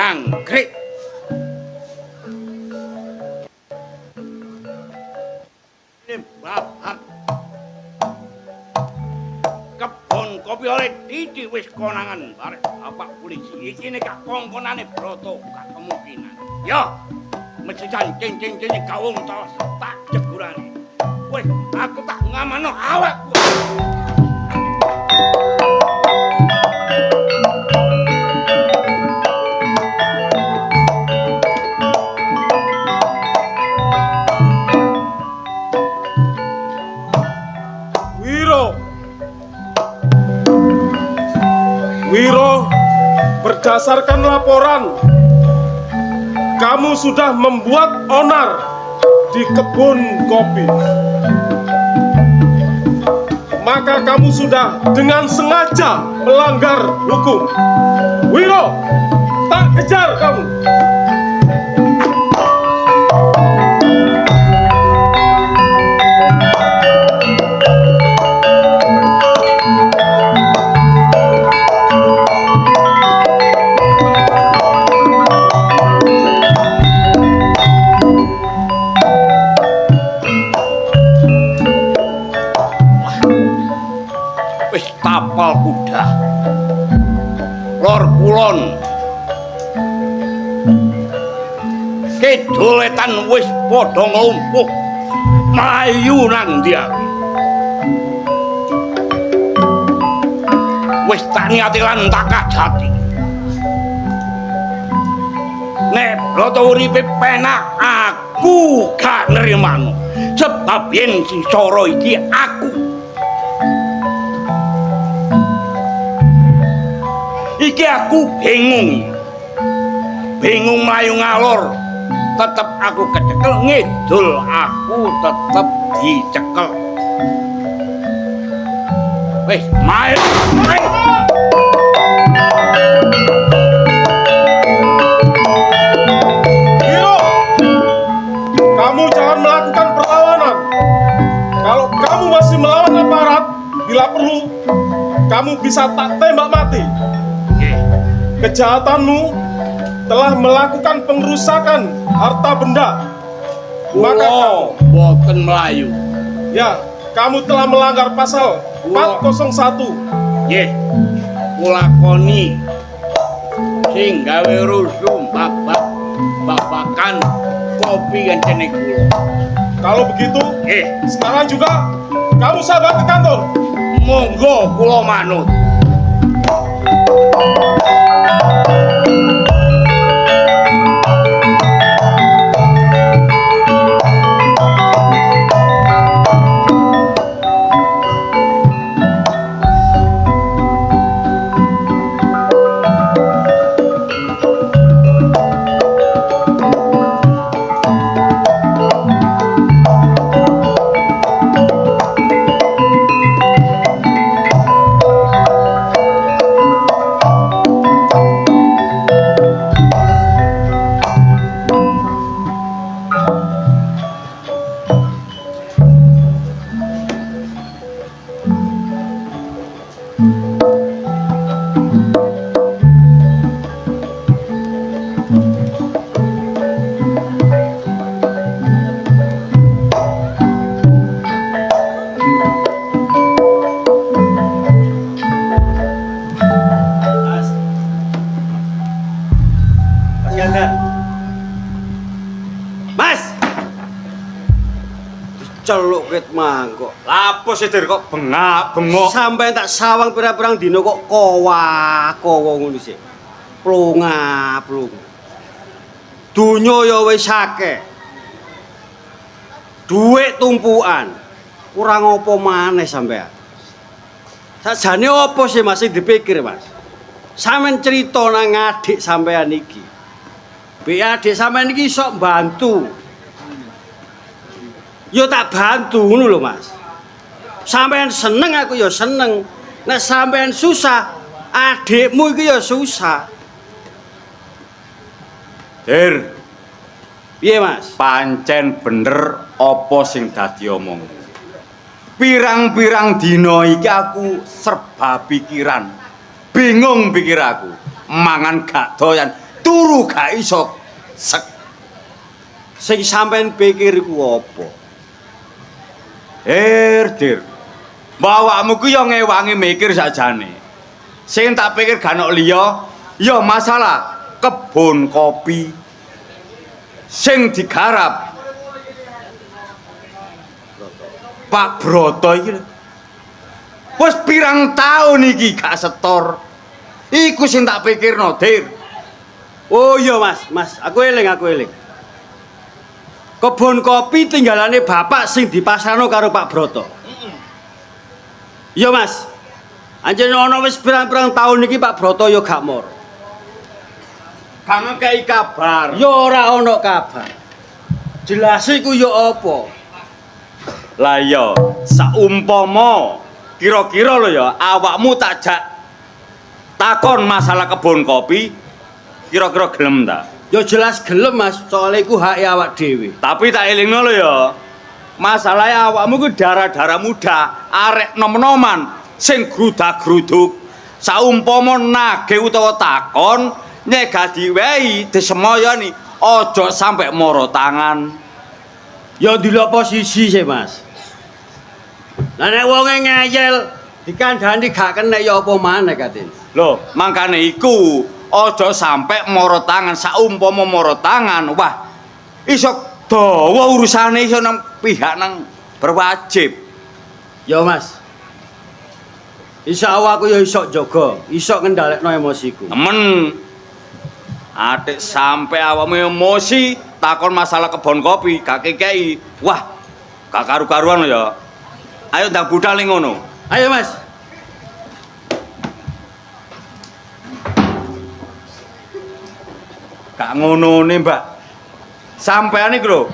jangkrik. Ini babat. Kebon kopi oleh Didi wis konangan bareng Bapak polisi. Iki nek kongkonane Broto gak kemungkinan. Ya, mesti cincin kawung terus tak jegurane. Wis aku tak ngamano awakku. Wiro, berdasarkan laporan, kamu sudah membuat onar di kebun kopi. Maka kamu sudah dengan sengaja melanggar hukum. Wiro, tak kejar kamu. Tapal kuda lor kulon kedoletan wis padha nglumpuk mlayu nang ndi aku wis tak niati lan tak kadhati nek Broto uripe penak aku gak nrimano sebab yen sing cara iki aku iki aku bingung mlayu ngalor tetep aku kecekel ngidul aku tetep dicekel wis main Wiro, kamu jangan melakukan perlawanan. Kalau kamu masih melawan aparat, bila perlu kamu bisa tak tembak mati. Kejahatanmu telah melakukan pengerusakan harta benda. Maka boten melayu. Ya, kamu telah melanggar pasal 401. Nggih. Kula koni sing gawe rusuh babakan kopi ngene kula. Kalau begitu, sekarang juga kamu sabar ke kantor. Monggo kula manut. Celuk ket mangkok. Lapo sih Dir kok bengok. Sampai tak sawang pirang-pirang dino kok kowa ngono sih. Plunga. Dunya ya wis akeh. Duit tumpukan. Kurang apa maneh sampean? Sajane apa sih masih dipikir, Mas? Sampeyan cerita nang adik sampean iki. Bi adik sampean iki sok bantu. Yo tak bantu ngono lho Mas. Sampeyan seneng aku ya seneng. Nek sampeyan susah, adikmu iki ya susah. Dir, Piye Mas? pancen bener apa sing dadi omong. Pirang-pirang dina iki aku serba pikiran. Bingung pikir aku. Mangan gak doyan, turu gak iso sek. Sing sampean pikir ku apa? Dir. Bawakmu ku yo ngewangi mikir sakjane. Sing tak pikir gak ono liya, ya masalah kebun kopi sing digarap Pak Broto iki. Wis pirang taun iki gak setor. Iku sing tak pikirno, Dir. Oh iya Mas, aku eling. Kebun kopi tinggalane bapak sing dipasarno karo Pak Broto. Iya Mas. Anjene ana wis pirang-pirang taun iki Pak Broto ya gak mor. Gak ngekei kabar. Ya ora ana kabar. Jelas iku ya apa? Lah iya, saumpama kira-kira lho ya awakmu takjak takon masalah kebun kopi, kira-kira gelem ta? Ya jelas gelem Mas, soalnya iku hak awak dhewe. Tapi tak elingno lho ya. Masalahnya awakmu ku darah-darah muda, arek nom-noman sing grudak-gruduk. Saumpama nagih utawa takon nyegah diwehi disemoyoni, aja sampe moro tangan. Ya ndelok posisi sih Mas. Lah nek wonge ngeyel dikandhani gak kenek ya apa maneh katin. Loh, mangkane iku aja sampe moro tangan. Saumpama moro tangan, wah iso dawa urusane iso nang pihak nang berwajib. Ya Mas. Insyaallah aku ya iso jaga, iso ngendhalekno emosiku. Temen atik sampe awakmu emosi takon masalah kebon kopi gak kekei. Wah, gak karu-karuan ya. Ayo ndang budal ning ngono. Ayo Mas. Gak ngonone, Mbak. Sampeyan iki lho,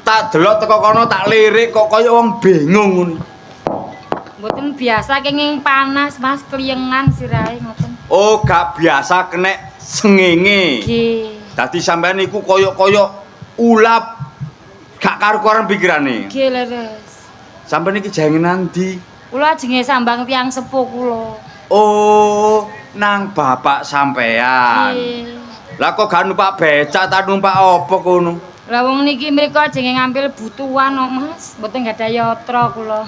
tak delok teko kono tak lirik kok kaya wong bingung ngono. Mboten biasa kenging panas, Mas, kliyengan sirahe ngoten. Oh, gak biasa kenek sengenge. Nggih. Dadi sampeyan iku kaya ulap gak karu-karuan pikirane. Nggih, leres. Sampeyan iki jangenan ndi? Kula ajenge sambang tiyang sepuh kula. Oh, nang bapak sampean. Nggih. Lah kok gak numpak becak ta numpak apa kono? Lah wong niki mriko ajenge ngambil butuhan kok, Mas. Mboten gadah yatra kula.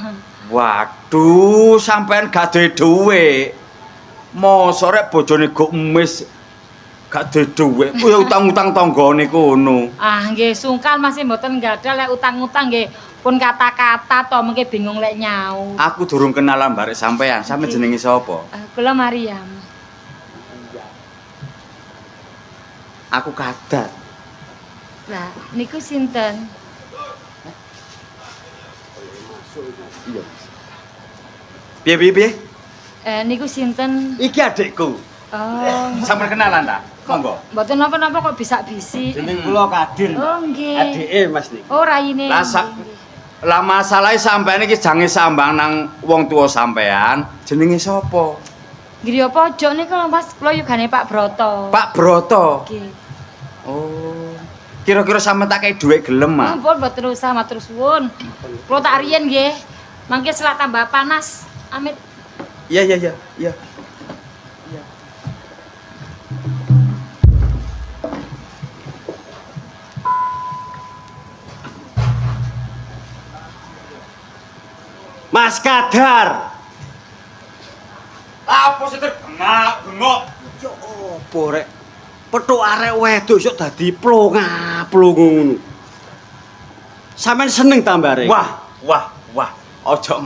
Waduh, sampean gak duwe dhuwit. Mosok rek bojone go emis gak duwe dhuwit. Kuwi utang-utang tanggane kono. Ah, nggih sungkan Mas mboten gadah lek utang-utang nggih pun kata-kata to mengke bingung lek nyau. Aku durung kenalan barek sampean. Sampe jenenge sapa? Kula Mariam. Aku kadat. Lah niku sinten? Iya. Piye? Niku sinten? Iki adikku. Oh. Sampe kenalan ta? Monggo. Mboten napa-napa kok bisa bisi. Jeneng kula Kadir. Oh nggih. Adike Mas niki. Oh raine. Lah masalahe sampean iki jange sambang nang wong tuwa sampean, jenenge sapa? Griya pojok niku lho Mas, kula yugane Pak Broto. Pak Broto. Nggih. Oh. Kira-kira sampean tak kei dhuwit gelem, Mak? Ampun mboten usah matur suwun. Kula tak riyen nggih. Mangke selak tambah panas. Amit. Iya. Mas Kadar. Apa sih bengok? Ya apa rek? Petuk arek wedok sok dadi plonga-plong ngono. Sampeyan seneng tambare. Wah. Ojo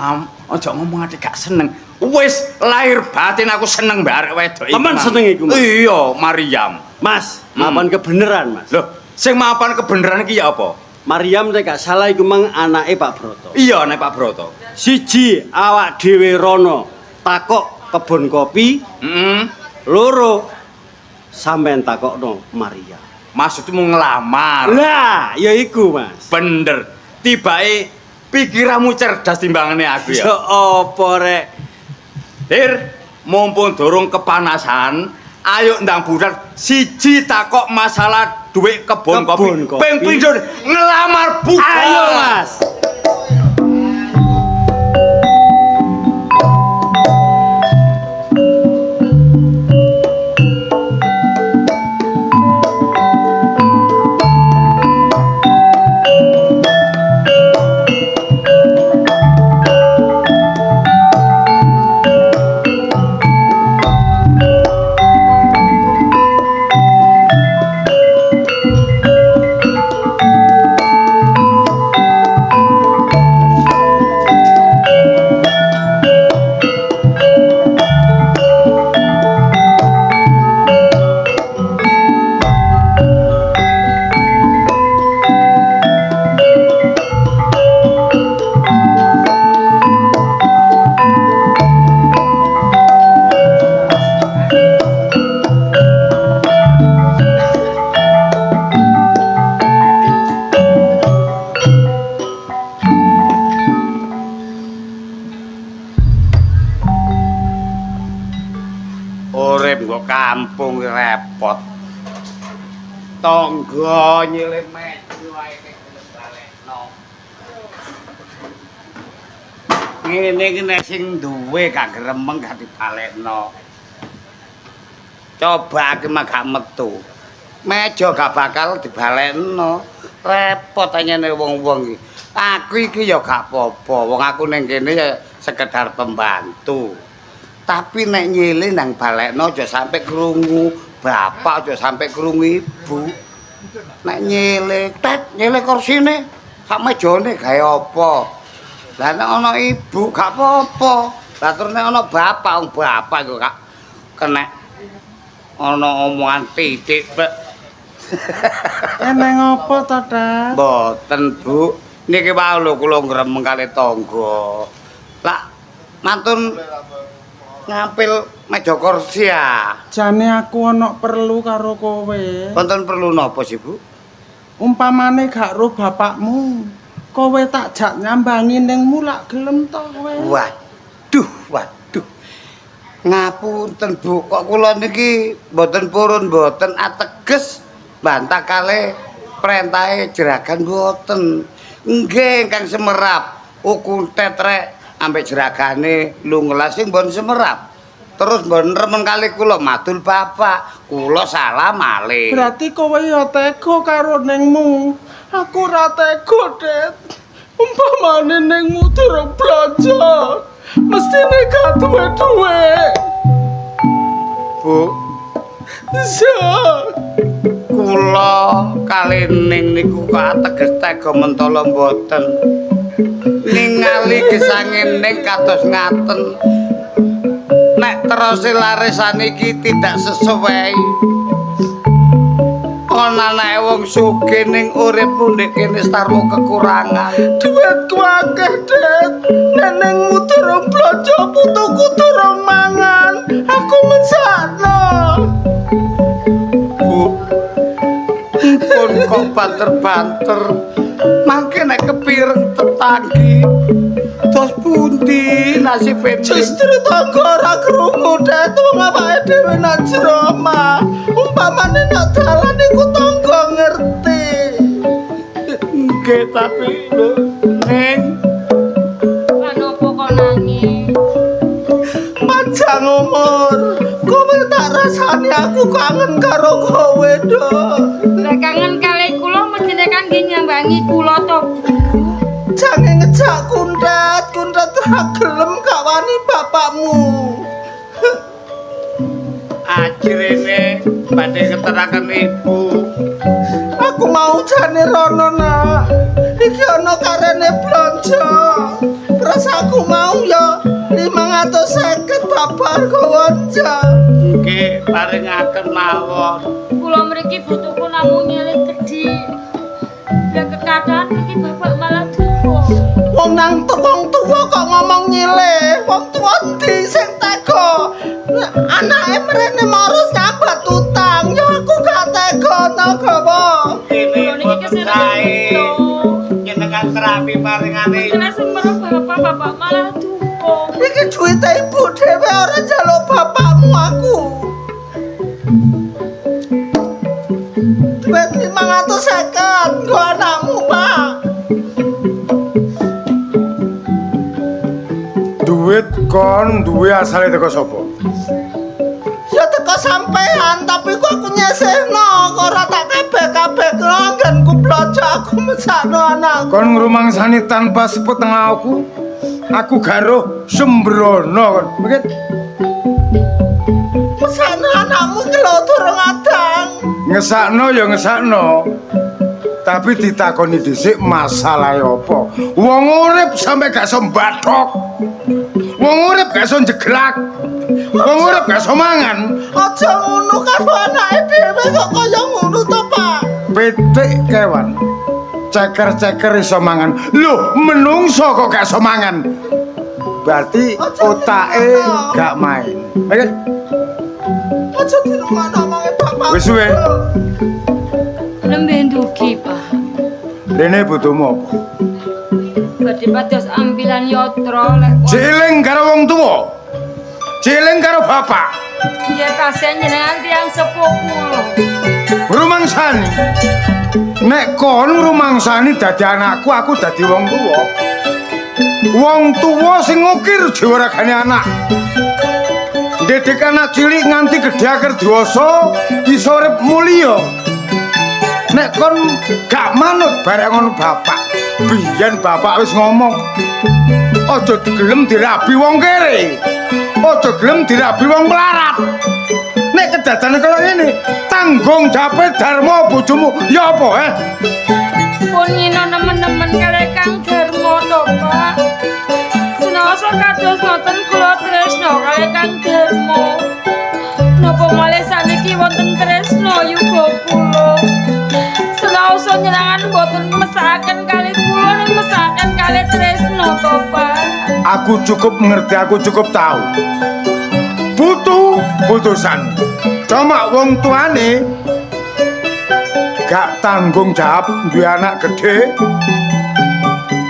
ngomong ati gak seneng. Wis lahir batin aku seneng mbak arek wedok iki. Temen Mang. seneng iku, Mas. Iya, Mariam. Mas, mapan kebeneran, Mas. Loh, sing mapan kebeneran iki ya apa? Mariam nek gak salah iku mang anake Pak Broto. Iya, nek Pak Broto. Siji, awak dhewe rono takok kebon kopi. Heeh. Loro, sampean takokno Maria. Maksudmu ngelamar. Lah, ya iku, Mas. Bener. Tibake pikiranmu cerdas timbangane aku Ya ya. apa rek? Dir, mumpung durung kepanasan, ayo ndang budak siji takok masalah duit kebon Kebon kopi. kopi. Ping pindho ngelamar buka. Ayo, Mas. Urip nggo kampung repot. Tangga nyilih meju ae nek gelem balekno. Ngene iki nek sing duwe gak gremeng gak dibalekno. Coba iki mah gak metu. Meja gak bakal dibalekno. Repot anyane wong-wong iki. Aku iki ya gak apa-apa. Wong aku ning kene ya sekedar pembantu. Tapi nek nyilih nang balekno aja sampe krungu bapak, aja sampe krungu ibu. Nek nyilih, nyilih kursine, sak mejane gawe apa? Lah nek ana ibu gak apa-apa. Lah terus nek ana bapak, wong bapak kok gak kena ana omongan titik. Eneng apa to, Dak? Mboten, Bu. Niki wae lho kula gremeng kali tangga. Lah mantun ngampil meja kursi ya. Jane aku ana perlu karo kowe. Wonten perlu napa sih, Bu? Umpamane gak ro bapakmu, kowe tak jak nyambangi ning mulak gelem to kowe. Waduh. Ngapunten, Bu. Kok kula niki mboten purun, mboten ateges bantah kalih perintahe jeragan mboten. Nggih, Kang Semerap. Kuntet rek ambek jeragane lungelas sing mbon semerap. Terus mbon remen kali kula madul bapak, kula salah malih. Berarti kowe ya tega karo nengmu. Aku ora tega, Det. Umpamane nengmu durung belanja, mestine gak duwe. Bu, kula kali ning niku kok ateges tega mentala mboten. Ningali gesange ning kados ngaten. Nek terus larisan iki tidak sesuai. Ana nek wong sugih ning uripmu ndek kene starmu kekurangan. Duitku akeh, Det. Nenengmu durung belanja, putuku durung mangan. Aku mesakno. Bu, pun kok banter-banter. Mangke nek kepireng tetanggi. Terus pundi nasibe? Justru tangga ora krungu, Det. Wong awake dhewe nang jero omah. Umpamane nak dalan iku tangga ngerti. Nggih, tapi lho, Ning, Lan opo kok nangis? Panjang umur, kowe tak rasani aku kangen karo kowe, Dok. Lah kangen kalih kula mestine kan nggih nyambangi kula to. Jange ngejak kuntet ra gelem gak wani bapakmu. ajrene badhe keteraken ibu. Aku mau jane rono, Nak. Iki ana karene blanja. Terus aku mau ya 550 babar kawonja. Nggih, paringaken mawon. Kula mriki butuhku namung nyelit gedhi. Ya kekadaan iki bapak malah duka. Wong nang wong tuwa kok ngomong nyilih. Wong tuwa ndi sing tega? Anake mrene marus nyambat utang. Ya aku gak tega nagawa. Kula niki kesirah Jenengan terapi paringane. Kena semerep bapak malah duka. Iki duwite ibu dhewe ora njaluk bapakmu aku. Duit 550 nggo anakmu, Pak. Duit kon duwe asale teko sapa? Ya teko sampean, tapi kok aku nyesehno, kok ora tak kabeh-kabeh nganggenku blanja aku mesakno anakku. Kon ngrumangsani tanpa seput tengah aku garo sembrono kon. Mungkin Mesakno anakmu ki lho durung adang. ngesakno ya ngesakno. Tapi ditakoni dhisik masalahe apa? Wong urip sampe gak iso mbathok. Wong urip gak iso jeglak. Wong urip gak iso mangan. Aja ngono karo anake dhewe kok kaya ngono to, Pak. Pitik kewan. Ceker-ceker iso mangan. Loh, menungso kok gak iso mangan. Berarti otake gak main. Oke? Aja dirungokno omonge bapak. Wis suwe. Lembe ndugi, Pak. Rene butuhmu apa? Badhe pados ampilan yatra lek Ciling karo wong tuwa. Ciling karo bapak. Ya tasih jenengan tiyang sepuh kula. Rumangsani. Nek kon rumangsani dadi anakku, aku dadi wong tuwa. Wong tuwa sing ngukir diwaragane anak. Didik anak cilik nganti gedhe akhir dewasa iso urip mulya. Nek kon gak manut bareng ngono bapak. Biyen bapak wis ngomong, aja gelem dirabi wong kere. Aja gelem dirabi wong melarat. Nek kedadane kaya ngene, tanggung jawabe Darmo bojomu ya apa, Pun nyina nemen-nemen kali Kang Darmo to, Pak. Senaosa kados ngoten kula tresno kali Kang Darmo. Napa malih saniki wonten tresno yuga kula. Senaosa nyenengan boten mesakaken kali kula ning mesakaken kali tresno to, Pak. Aku cukup ngerti, aku cukup tahu. Butuh putusan. Cuma wong tuane gak tanggung jawab duwe anak gede.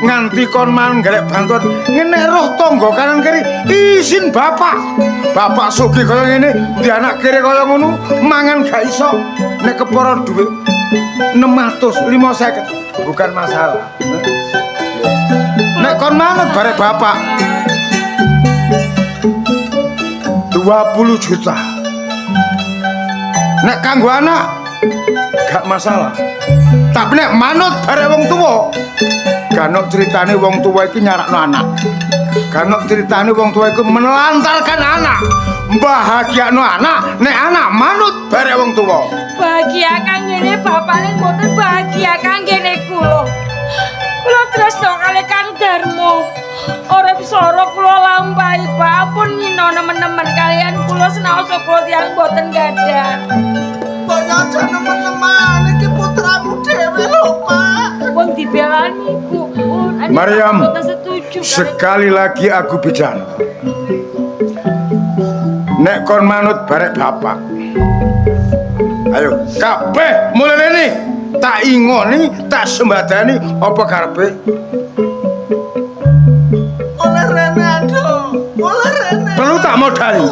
Nganti kon man golek bantuan ngene roh tangga kanan kiri izin bapak. Bapak sugih kaya ngene, di anak kiri kaya ngono, mangan gak iso. Nek kepara dhuwit 650 bukan masalah. Nek kon manut bare bapak 20 juta. Nek kanggo anak gak masalah. Tapi nek manut bare wong tuwa, gak ono critane wong tuwa iki nyarakno anak. Gak ono critane wong tuwa iku menelantarkan anak. Bahagiakno anak nek anak manut bare wong tuwa. Bahagia kang ngene bapak ning mboten bahagia kang ngene kula. Kula tresno kali Kang Darmo. Urip sora kula lampahi, Pak. Ampun nyina nemen-nemen kalian kula senaosa kula tiyang boten gadah. Kok aja nemen-nemen iki putramu dhewe lho, Pak. Pun dibelani, Bu. Maryam, boten setuju kali. sekali lagi aku bicara. Nek kon manut barek bapak. Ayo, kabeh mulai ini tak ingoni, tak sembadani apa karepe? Oleh rene aduh, oleh rene. Perlu tak modali.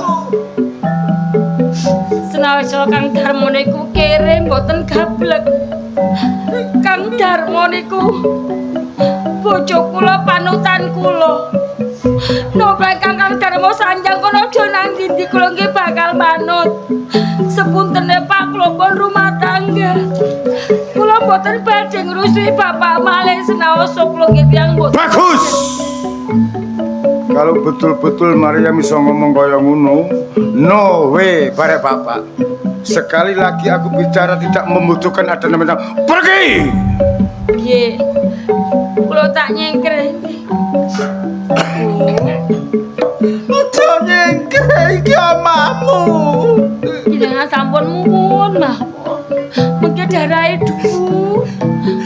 Senawisa Kang Darmo niku kere mboten gablek. Kang Darmo niku bojo kula panutan kula. Napa Kang Darmo sanjang kono aja nang ndi kula nggih bakal manut. Sepuntene Pak kula pun rumah tangga. Kula mboten badhe ngrusui bapak malih senaosa kula nggih tiyang mboten. Bagus. Kalau betul-betul Maryam bisa ngomong kaya ngono, no way bare bapak. Sekali lagi aku bicara tidak membutuhkan ada namanya pergi. Nggih. Kula tak nyengkre. Aja nyengkre iki omahmu. Jenengan sampun muwun, Mbah. Mengke darahe dhuwur.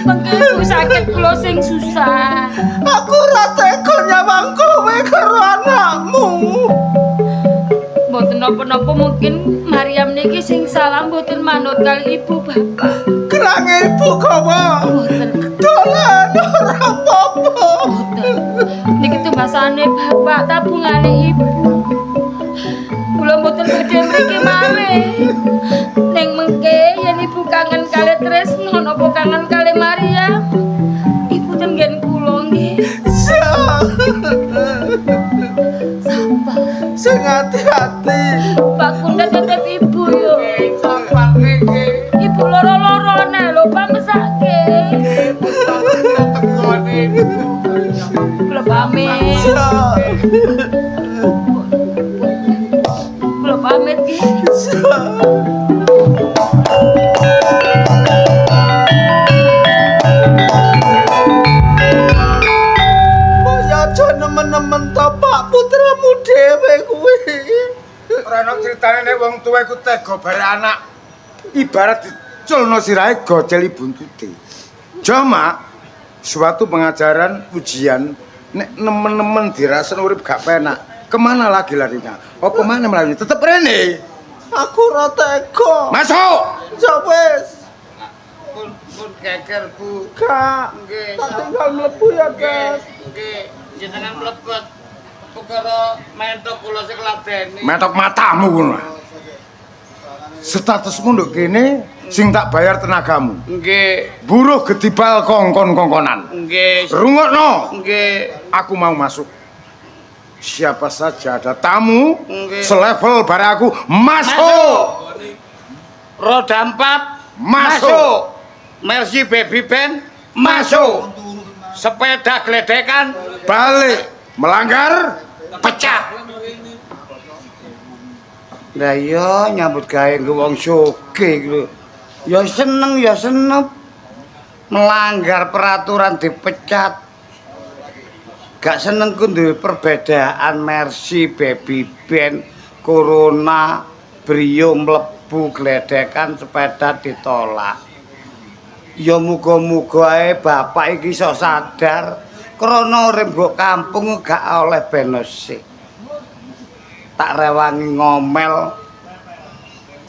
Mengke ibu sakit kula sing susah. Aku ora tega nyawang kowe karo anakmu. Mboten napa-napa mungkin Maryam niki sing salah mboten manut kali ibu bapak. Kerange ibu kowe. Mboten. Dolan ora apa-apa. Niki tumbasane bapak tabungane ibu. Kula mboten badhe mriki malih. Ning mengke yen ibu kangen kali Tresno napa kangen kali Maryam. Ibu tenggen kula nggih. Sabar. Sing hati-hati. Pak Kunda tetep ibu yo. Ibu loro-lorone lho Pak mesake. Kula pamit. Kula pamit ki. Aja nemen-nemen to Pak putramu dhewe kuwi. Ora ono critane nek wong tuwa iku tega bare anak. Ibarat diculno sirahe goceli buntute. Cuma suatu pengajaran ujian nek nemen-nemen dirasen urip gak penak. Kemana lagi larinya? Apa mana melalui? Tetep rene. Aku ora tega. Masuk. Ya wis. Pun geger Bu. Kak, Nggih. tak tinggal mlebu ya, Kak. Nggih, jenengan mlebet. Perkara mentok kula sing ladeni. Metok matamu ngono. Statusmu nduk kene sing tak bayar tenagamu. Nggih. Buruh gedibal kongkon-kongkonan. Nggih. Rungokno. Nggih. Aku mau masuk. Siapa saja ada tamu Nggih. selevel bare aku masuk. Roda 4 Masuk. Mercy Baby Band masuk. Sepeda gledekan Balik. Melanggar pecah. Lah iya nyambut gawe wong sugih lho. Ya seneng ya senep. Melanggar peraturan dipecat. Gak seneng ku duwe perbedaan Mercy Baby Band Corona Brio mlebu gledekan sepeda ditolak. Ya muga-muga ae bapak iki iso sadar krana urip mbok kampung gak oleh benose. Tak rewangi ngomel.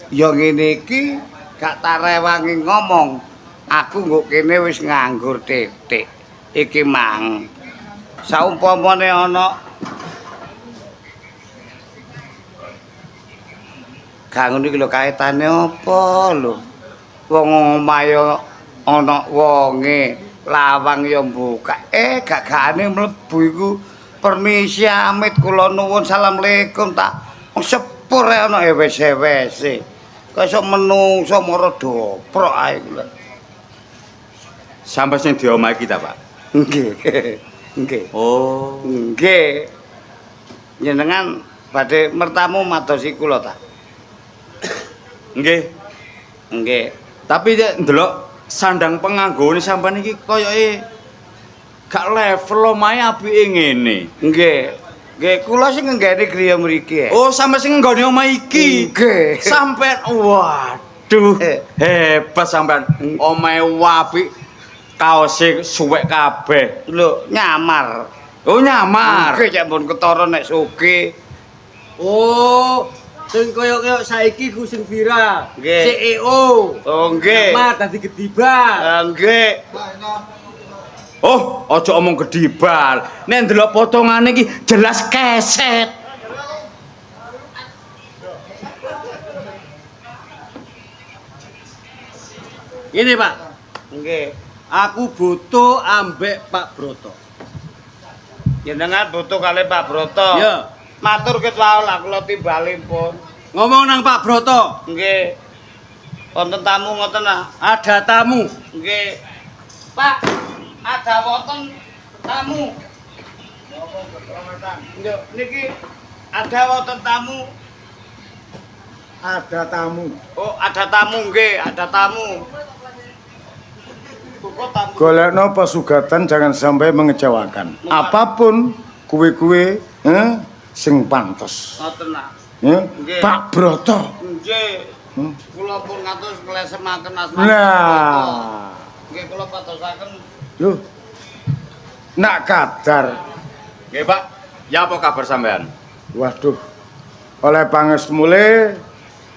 Ya ngene iki gak tak rewangi ngomong. Aku nggo kene wis nganggur titik. Iki mang. Saumpamane ana gak ngono iki lho kaitane apa lho. Wong omahe ana wonge lawang ya mbuka gagane mlebu iku permisi amit kula nuwun asalamualaikum tak sepur ana wes-wese kok iso menungso mara doprok ae kula Sampai sing diomah kita, Pak. nggih nggih Oh. nggih jenengan badhe mertamu madosi kula ta Nggih. nggih Tapi nek ndelok sandang penganggone sampean iki koyoke gak level omahe apike ngene. nggih nggih kula sing nggene griya mriki Oh, sampe sing nggone omah iki. nggih Sampean waduh, hebat sampean. Omahe apik, kaose suwek kabeh. lho nyamar Oh, nyamar. nggih cek pun ketara nek sugih Oh, sing koyo-koyo saiki ku sing viral. Nggih. CEO. oh nggih Mah dadi gedibal. nggih Oh, aja omong gedibal. Nek ndelok potongane iki jelas keset. Ini Pak, nggih aku butuh ambek Pak Broto. jenengan butuh kali Pak Broto Ya, matur ket wae lah kula timbalipun ngomong nang Pak Broto. nggih wonten tamu ngoten ah Ada tamu. nggih Pak ada wonten tamu Yo, niki ada wonten tamu ada tamu. oh ada tamu nggih ada tamu kok tamu Golekno pesugatan jangan sampai mengecewakan. Apapun kue-kue sing pantes. ngoten ah Nggih. Pak Broto. nggih Hmm? kula pun ngatus nglesemaken asma Nah, nggih kula patosaken lho. Nak kadar. Nggih, Pak. Ya apa kabar sampean? Waduh. Oleh pangesmule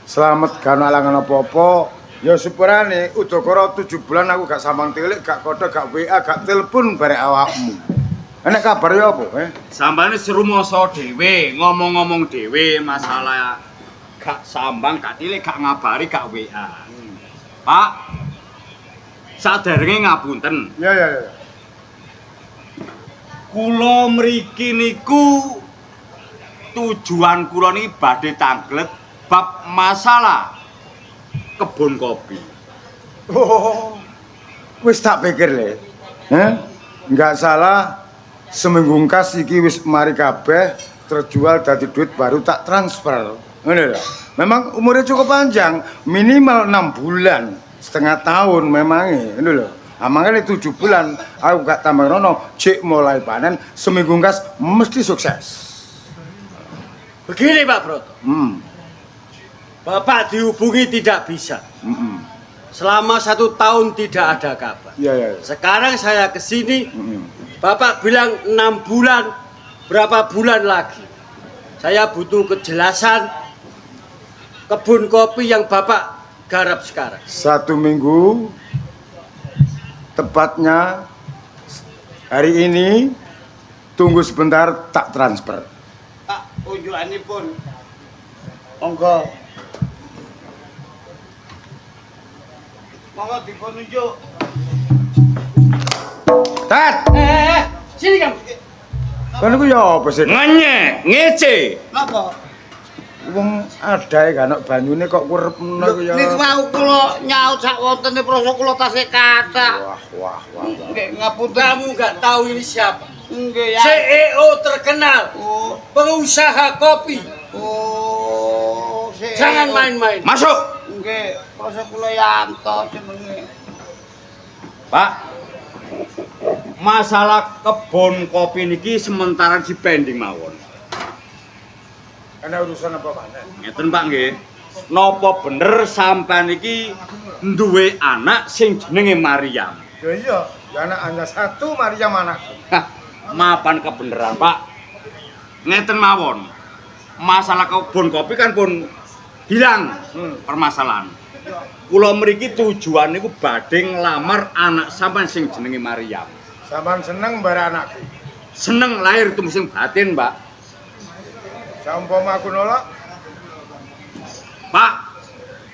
selamat gak ono alangan apa-apa. Ya sepurane udakara 7 bulan aku gak sambang tilik, gak kode, gak WA, gak telepon barek awakmu. Enek kabar ya apa, Sampeyan wis rumoso dhewe, ngomong-ngomong dhewe masalah gak sambang, gak tilik, gak ngabari, gak WA. Pak, saderenge ngapunten. Ya. Kula mriki niku tujuan kula niki badhe tanglet bab masalah kebun kopi. Oh, wis tak pikir le. Enggak salah, seminggu kas iki wis mari kabeh terjual dadi duit baru tak transfer. Ngono lho. Memang umurnya cukup panjang, minimal 6 bulan, setengah tahun memangnya, ngono lho. Amangane 7 bulan, aku gak tambah rono, cek mulai panen, seminggu kas mesti sukses. Begini Pak Broto. Bapak dihubungi tidak bisa. Selama 1 tahun tidak ada kabar. Iya. Sekarang saya kesini, Bapak bilang 6 bulan, berapa bulan lagi? Saya butuh kejelasan kebun kopi yang Bapak garap sekarang. 1 minggu, tepatnya hari ini, tunggu sebentar tak transfer. unjukanipun. Monggo. Monggo dipun unjuk. Tat. Sini kamu. Kan iku ya apa sih? Ngenyek, ngece. Napa? Wong adae kan banyune kok kurepno iku ya. Niku mau kula nyaut sak wontene prasa kula tasih kathah. Wah. Nggih, ngapunten. Kamu enggak tahu ini siapa? Nggih, ya. CEO terkenal. Oh, pengusaha kopi. Oh, CEO. Jangan main-main. Masuk. Nggih, prasa kula Yanto jenenge. Pak. Masalah kebon kopi niki sementara dipending mawon. Ana urusan apa maneh? Ngeten Pak nggih. Napa bener sampean iki duwe anak sing jenenge Maryam? Ya iya, ya anak hanya satu Maryam anakku. Hah, mapan kebeneran Pak. Ngeten mawon. Masalah kebon kopi kan pun hilang permasalahan. Kula mriki tujuan niku badhe nglamar anak sampean sing jenenge Maryam. Sampeyan seneng bare anakku. Seneng lahir tumusing batin, Pak. Saumpama aku nolak, Pak,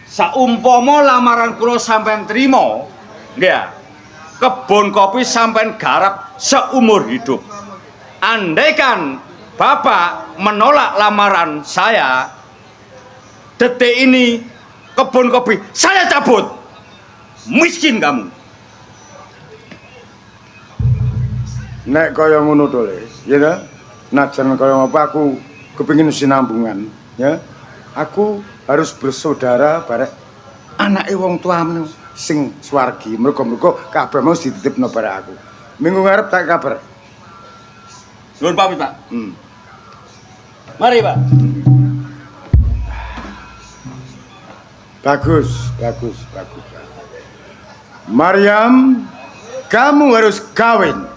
saumpama lamaran kula sampean trima, nggih ya. Kebon kopi sampean garap seumur hidup. Andaikan Bapak menolak lamaran saya, detik ini kebon kopi saya cabut. Miskin kamu. nek kaya ngono to Le, ya ta? Najan kaya apa aku kepengin sinambungan, ya. Aku harus bersaudara barek anake wong tuamu sing swargi. Mergo kabeh mau dititipno bare aku. Minggu ngarep tak kabar. Nuwun pamit, Pak. Mari, Pak. Bagus. Maryam, kamu harus kawin.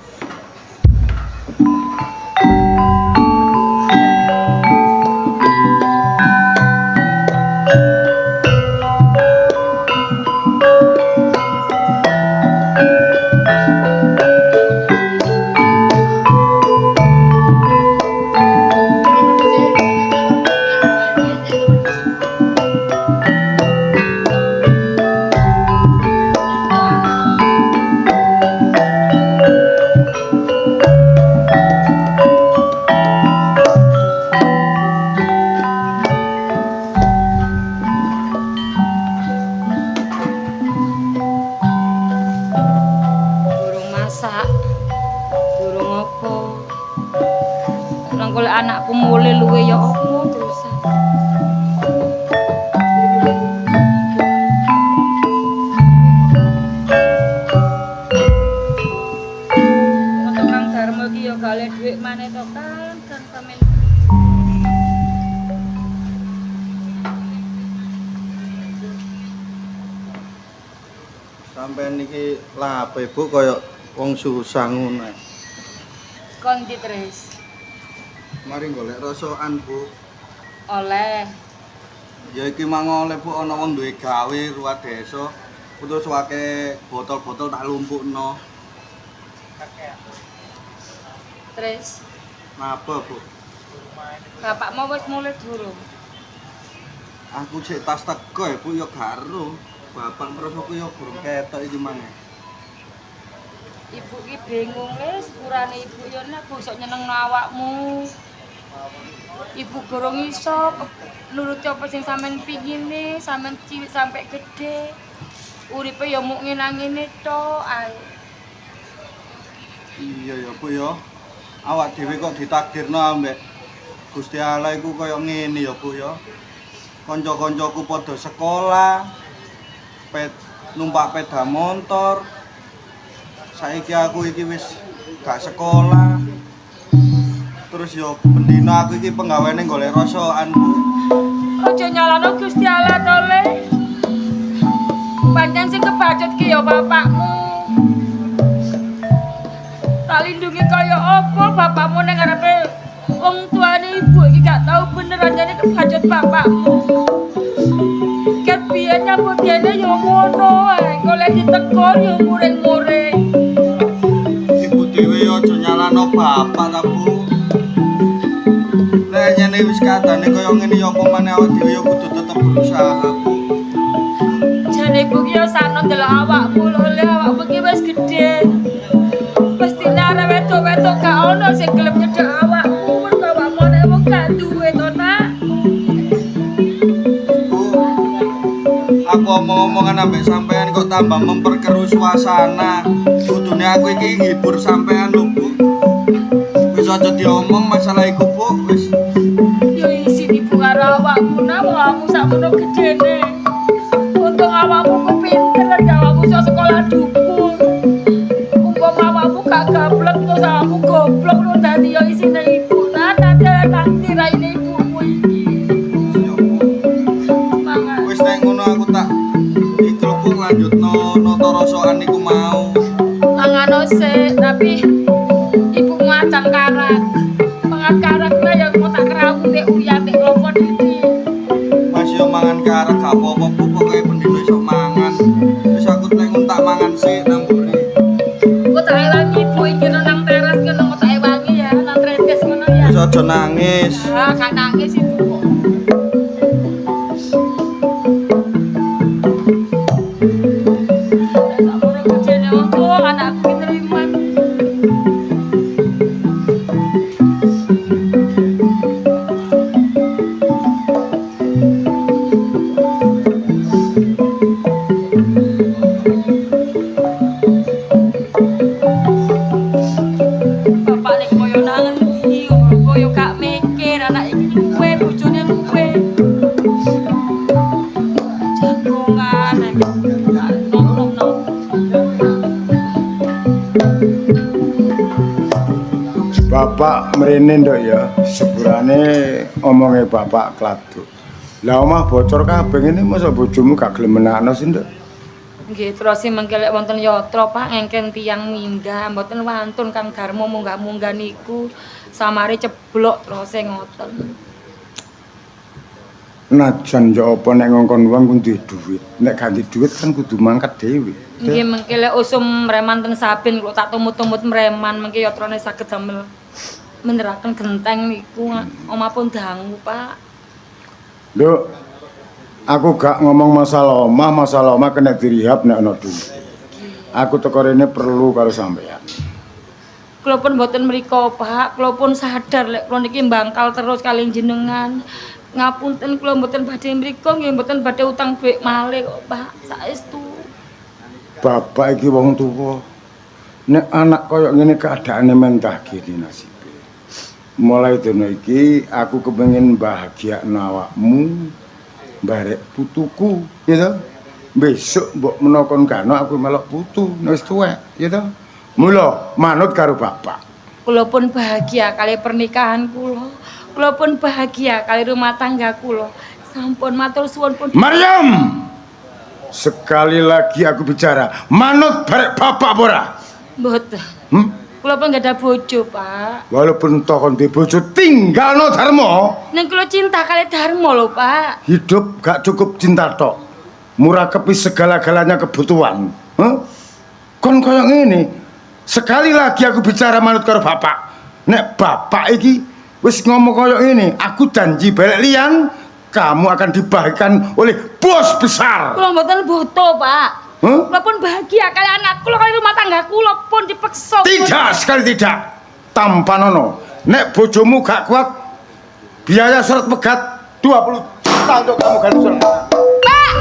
Anakku mulai luwe ya apa terusan. Tukang Darmo iki ya gale dhuwit maneh to kan sampean. Sampeyan niki lape Bu kaya wong susah ngono. Kon Tris. Mari golek rasokan, Bu. Oleh. Ya iki mang oleh Bu ana wong duwe gawe ruwat desa. Terus wake botol-botol tak lumpukno. Tris. Napa, Bu? Bapak mau wis mulai durung. Aku cek tas teko ya, Bu, ya garo. Bapak mrosoku ya burung ketok iki maneh. Ibu ki bingung wis, kurane ibu ya nek bosok nyenengno awakmu. Ibu gorong iso nuruti apa sing sampean pingine, sampean cilik sampai gede. Uripe ya mung ngene-ngene tok ae. Iya ya, Bu ya. Awak dhewe kok ditakdirno ambek Gusti Allah iku kaya ngene ya, Bu ya. Kanca-kancaku padha sekolah, numpak sepeda motor. Saiki aku iki wis gak sekolah. Terus yo bendina aku iki penggaweane golek rasokan, Bu. Aja nyalano Gusti Allah to, Le. Pancen sing kebacut ki ya bapakmu. Tak lindungi kaya apa bapakmu ning ngarepe wong tuane ibu iki gak tau bener anjane kebacut bapakmu. Ket biyen nyambut dene ya ngono ae, golek ditegur ya muring-muring. Ibu dhewe aja nyalano bapak ta, Bu. Nek pancene wis kadane kaya ngene ya apa maneh awak dhewe ya kudu tetep berusaha, Bu. Jane ibu ki yo sakno ndelok awakmu lho, le awakmu ki wis gedhe. Mestine arek wedok-wedok gak ono sing gelem nyedhak awakmu, mergo awakmu nek wong gak duwe to, Nak. Bu, aku omong-omongan ambek sampean kok tambah memperkeruh suasana. Kudune aku iki ngibur sampean lho, Bu. Wis aja diomong masalah iku, Bu. Wis. Yo isin ibu karo awakmu, Nak, awakmu sakmono gedene. Untung awakmu ku pinter, awakmu iso sekolah dukun. Umpama awakmu gak gablek terus awakmu goblok lho dadi yo isine ibu. Nah, nanti raine ibumu iki. Ya, Bu. Semangat. Wis nek ngono aku tak iku Bu lanjutno nata rasokan iku mau. Mangano sik, tapi ibu ngacang karak. Mangan karaknya yang mau tak kerawu nek uyan nek klopo iki. Mas yo mangan karek gak apa-apa Bu, pokoke pendino iso mangan. Wis aku nek ngono tak mangan sik nang mburi. Kok tak ewangi ibu iki nang teras ngono kok tak ewangi ya, nang tretes ngono ya. Wis aja nangis. Ah, gak nangis ibu kok. Sakmono gedene untung anakku ki neriman. Bapak nek koyo nang endi, koyo gak mikir anak iki luwe, bojone luwe. Jagongan nom. Bapak mrene nduk ya, sepurane omonge bapak kladuk. Lah omah bocor kabeh ngene masa bojomu gak gelem menakno sih, Nduk? Nggih, terus sing mengke lek wonten yatra Pak ngengken tiyang minggah, mboten wantun Kang Darmo munggah-munggah niku samare ceblok terus ngoten. Najan yo apa nek ngongkon wong kudu duit. Nek ganti duit kan kudu mangkat dhewe. Nggih mengke lek usum mreman ten Sabin kok tak tumut-tumut mreman mengke yatrane saged damel meneraken genteng niku omah pun dangu, Pak. Nduk, aku gak ngomong masalah omah kena dirihab nek ana duit. Aku teko rene perlu karo sampean. Kula pun mboten mriko, Pak. Kula pun sadar lek kula niki mbangkal terus kali jenengan. Ngapunten kula mboten badhe mriko nggih mboten badhe utang dhuwit malih kok, Pak. Saestu. Bapak iki wong tuwa. Nek anak koyo ngene keadaane mentah gini nasibe. Mulai dina iki aku kepengin bahagiakno awakmu, barek putuku, ya toh. Besok mbok menakon kano aku melok putu, wis tuwek, ya toh. Mula manut karo bapak. Kula pun bahagia kali pernikahan kula. Kula pun bahagia kali rumah tangga kula. Sampun matur suwun pun. Maryam! Sekali lagi aku bicara, manut barek bapak apa ora? Mboten. Kula pun gak ada bojo, Pak. Walaupun toh di bojo tinggalno Darmo. Ning kula cinta kali Darmo lho, Pak. Hidup gak cukup cinta tok. Murakabi segala-galanya kebutuhan. Kon koyo ngene. Sekali lagi aku bicara manut karo bapak. Nek bapak iki wis ngomong koyo ngene, aku janji balik liyan kamu akan dibahagiakan oleh bos besar. Kula mboten butuh, Pak. Kula pun bahagia kali anak kula kali rumah tangga kula pun dipeksa. Tidak, sekali tidak. Tampanono, nek bojomu gak kuat, biaya surat pegat 20 juta untuk kamu ganti surat. Pak!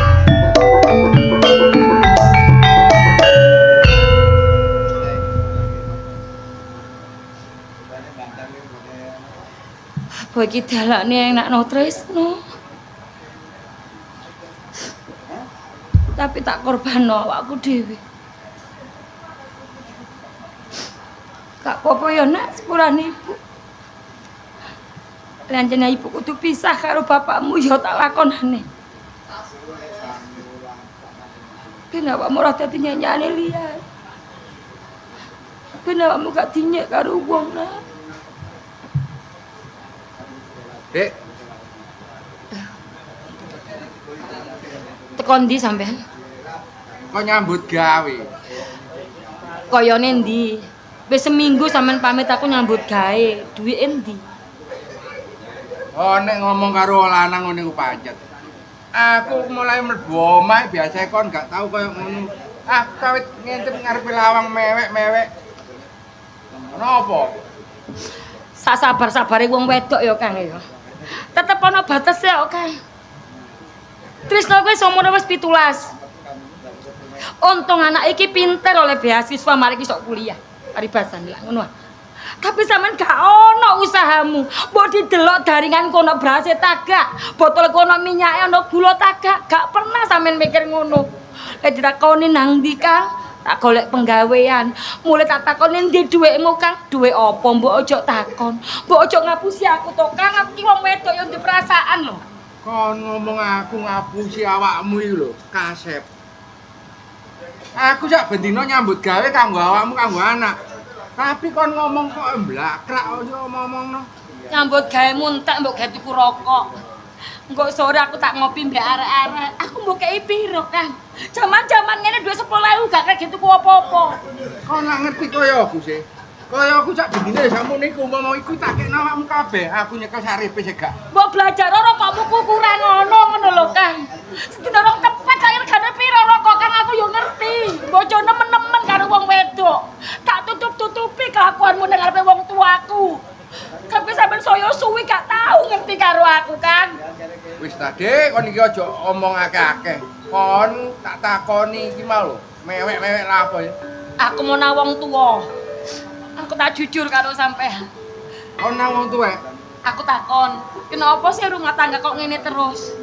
Apa iki dalane enakno tresno. Tapi tak korbanno awakku dhewe. Gak apa-apa ya nak, sepurane ibu. Lanjene ibu kudu pisah karo bapakmu ya tak lakonane. Ben awakmu ora dadi nyanyiane liyan. Ben awakmu gak dinyek karo wong nak. Dek, Teko ndi sampean? kok nyambut gawe? Kayane ndi? Wis seminggu sampean pamit aku nyambut gawe. Duwike ndi? Oh, nek ngomong karo lanang ngene ku pancet. Aku mulai mlebu omah biasa kon gak tau koyo ngono. Ah, kawit ngintip ngarepe lawang mewek-mewek. Napa? Sak sabar-sabare wong wedok ya, Kang ya. Tetep ana batese kok, Kang. Trisno kuwi umure wis 17. Untung anak iki pinter oleh beasiswa mari iso kuliah. Paribasan lah ngono. Tapi sampean gak ono usahamu. Mbok didelok daringan kono berase tagak, botol kono minyake ono gula tagak. Gak pernah sampean mikir ngono. Lek ditakoni nang ndi, Kang? Tak golek penggawean. Mulai tak takoni ndi dhuwitmu, Kang? Dhuwit apa? Mbok ojo takon. Mbok ojo ngapusi aku to, Kang. Aku ki wong wedok yo ndek perasaan lho. Kon ngomong aku ngapusi awakmu iki lho, kasep. Aku sak bendino nyambut gawe kanggo awakmu kanggo anak. Tapi kon ngomong kok mblakrak yo ngomongno. Nyambut gawe muntek mbok gawe tuku rokok. Engko sore aku tak ngopi mbek arek-arek. Aku mbok kei piro, Kang? Jaman-jaman ngene duwe 10.000 gak kaya tuku apa-apa. Kon lak ngerti kaya aku sih. Kaya aku sak bendino sakmu niku umpama iku tak kekno awakmu kabeh. Aku nyekel saripe sih gak. Mbok belajar rokokmu ku kurang ngono lho, Kang. Sedina rong cepet kaya regane piro rokok, Kang? Aku yo ngerti. Bojo nemen-nemen karo wong wedok. Tak tutup-tutupi kelakuanmu nang ngarepe wong tuaku. Tapi sampean saya suwi gak tau ngerti karo aku, Kang. Wis ta, Dik, kon iki aja omong akeh-akeh. Kon tak takoni iki mau lho, mewek-mewek lha apa ya? Aku mau nang wong tuwa. Aku tak jujur karo sampean. Kon nang wong tuwek. Aku takon, kenapa sih rumah tangga kok ngene terus?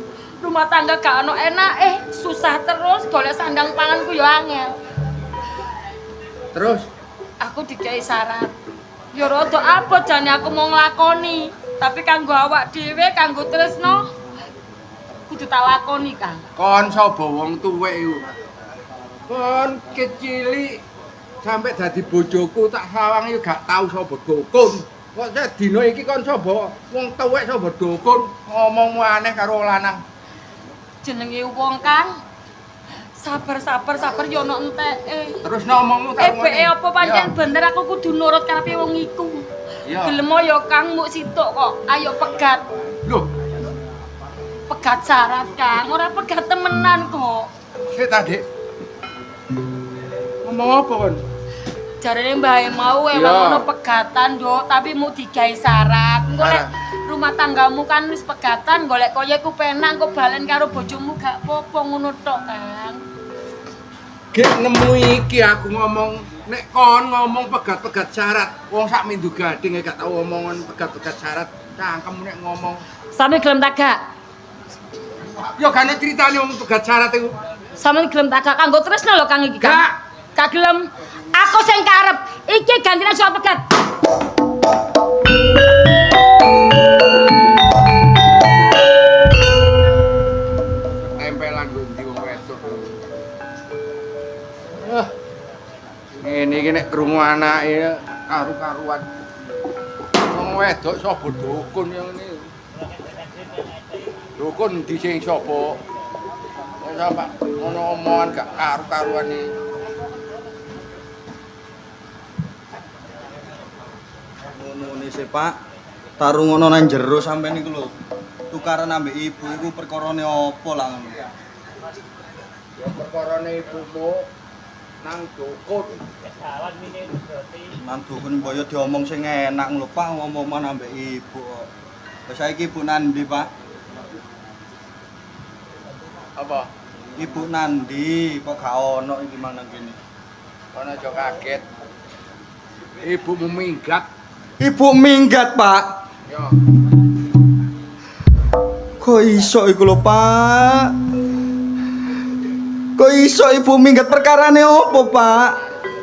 Rumah tangga gak ono enake, susah terus, golek sandang panganku yo angel. Terus Aku dikai syarat. Ya rada abot jane aku mau nglakoni, tapi kanggo awak dhewe, kanggo tresno kudu tak lakoni, Kang. kon sapa wong tuwek iku? Kon kecilik sampe dadi bojoku tak sawang yo gak tau sapa dukun. Kok dina iki kon sapa wong tuwek sapa dukun ngomongmu aneh karo lanang. Jenenge wong, Kang. Sabar yo ono enteke. Terus ngomongmu karo Ebeke apa pancen bener aku kudu nurut karepe wong iku. Iya. Gelem yo Kang muk situk kok. Ayo pegat. Loh, Pegat syarat, Kang. Ora pegat temenan kok. sik ta, Dik. Ngomong apa kon? Jarane mbahe mau Iya. emang ono pegatan, Nduk, tapi mau digawe syarat. Engko lek rumah tanggamu kan wis pegatan, golek koyo iku penak kok balen karo bojomu gak apa-apa ngono tok, Kang. Gek nemu iki aku ngomong nek kon ngomong pegat-pegat syarat. Wong sak mindu gading gak tau omongan pegat-pegat syarat. Cangkem nek ngomong. Sampe gelem tagak. Yo gak ana critane wong pegat syarat iku. Sampe gelem tagak kanggo tresno lho Kang iki, Kang. Gak. Gak gelem. Aku sing karep. Iki gantian soal pegat. Tempelan gue ndi wong wedok. Ngene iki nek krungu anake karu-karuan. Wong wedok sapa dukun yang ngene. Dukun ndi sing sapa? Wis sampe ngono omongan gak karu-karuan iki. Ngono sih, Pak. Tarung ngono nang jero sampean iku lho. Tukaran ambek ibu iku perkarane apa lah ngono. Ya perkarane ibumu nang dukun. Nang dukun mbaya diomong sing enak lho, Pak, ngomong ambek ibu. Wis saiki ibu nandi, Pak? Apa? Ibu nandi kok gak ono iki mang nang kene. Kono aja kaget. Ibumu minggat. Ibu minggat, Pak. Ya. Kok iso iku lho, Pak? Kok iso ibu minggat perkarane opo, Pak?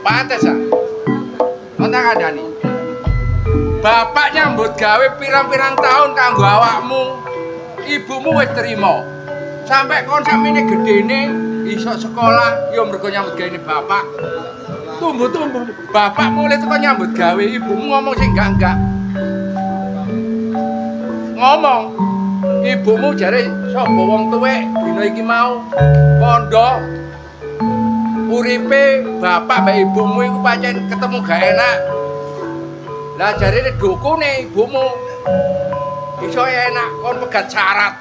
Pantes ah. Kon tak kandhani. Bapak nyambut gawe pirang-pirang tahun kanggo awakmu. Ibumu wis trima. Sampai kon sakmene gedene iso sekolah ya mergo nyambut gawe bapak. Tumbuh-tumbuh bapak mulai teko nyambut gawe ibumu ngomong sing enggak. Ngomong ibumu jare sapa wong tuwek dina iki mau pondok uripe bapak mbek ibumu iku pancen ketemu gak enak. Lah jarene dukune ibumu iso enak kon pegat syarat.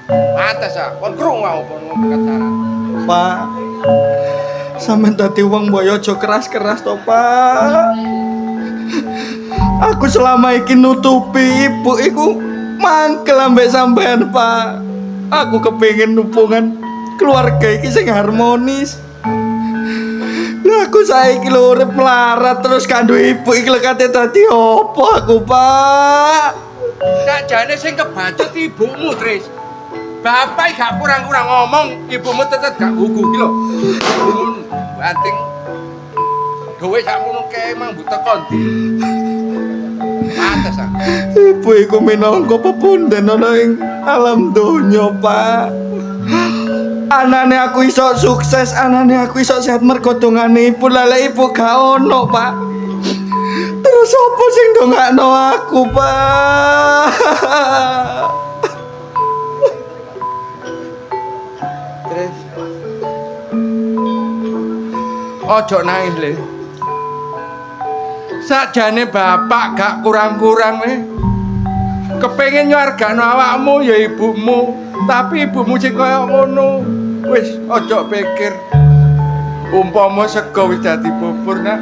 Pantes ah, kon krungu mau kon pegat syarat. Pak. Sampeyan dadi wong mbaya aja keras-keras to, Pak. Aku selama iki nutupi ibu iku mangkel ambek sampean, Pak. Aku kepengin hubungan keluarga iki sing harmonis. Lah aku saiki lho urip melarat terus kandhu ibu iki lekate dadi opo aku, Pak? Sakjane sing kebacut ibumu, Tris. Bapak gak kurang-kurang ngomong, ibumu tetep gak gugu iki lho. Banting. Duwe sakmono kae emang buta kondi. Pantes ah. Ibu iku minangka pepunden ana ing alam donya, Pak. Anane aku iso sukses, anane aku iso sehat mergo dongane ibu, lele ibu gak ono, Pak. Terus apa sing ndongakno aku, Pak? Tris. Ojo nangis, Le. Sakjane bapak gak kurang-kurang, Le. Kepengin nyuargano awakmu ya ibumu, tapi ibumu sing kaya ngono. Wis ojo pikir umpama sego wis dadi bubur, Nak.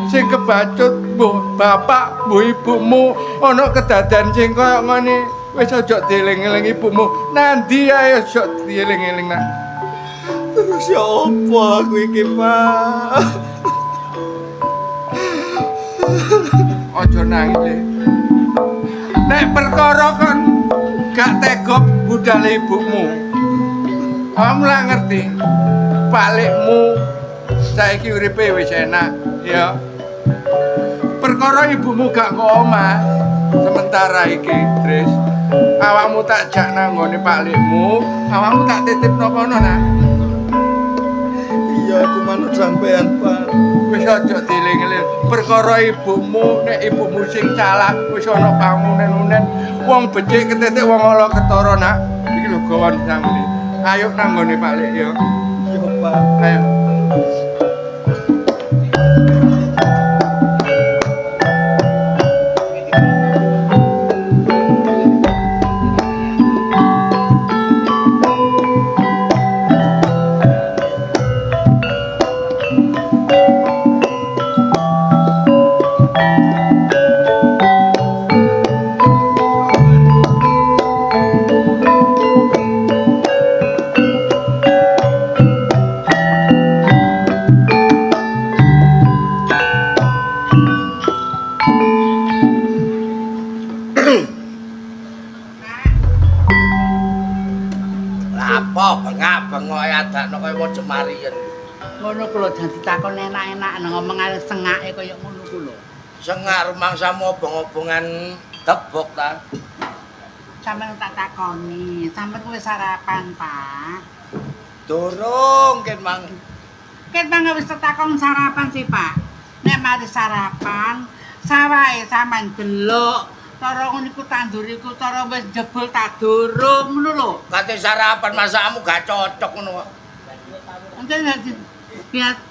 Sing kebacut mbuh bapak, mbuh ibumu ana kedadan sing kaya ngene. Wis ojo dieling-eling ibumu. Nandi ae ojo dieling-eling, Nak. Terus ya apa aku iki, Pak? Ojo nangis, Le. Nek perkara kon gak tega budal ibumu. Kamu lah ngerti, balikmu saiki uripe wis enak, ya. Perkara ibumu gak kok omah, sementara iki, Tris. Awakmu tak jak nang nggone balikmu, awakmu tak titipno kono, Nak. Iya, aku manut sampean, Pak. Wis aja dieling-eling. Perkara ibumu, nek ibumu sing salah, wis ana pangunen-unen. Wong becik ketetik wong ala ketara, Nak. Iki lho gawon sampeyan. Ayo nang nggone Pak Lek ya. Iya, Pak. Ayo. Ngono ku lho jan ditakon enak-enak ngomong arep sengake kaya ngono ku lho. Sengak rumangsamu obong-obongan tebok ta. Sampeyan tak takoni, sampeyan wis sarapan, Pak? Durung ken Mang. Ket Mang wis takon sarapan sih, Pak. Nek mari sarapan, sawahe sampean delok cara ngono iku tandur iku cara wis jebul tak durung ngono lho. Kate sarapan masakmu gak cocok ngono kok. Encen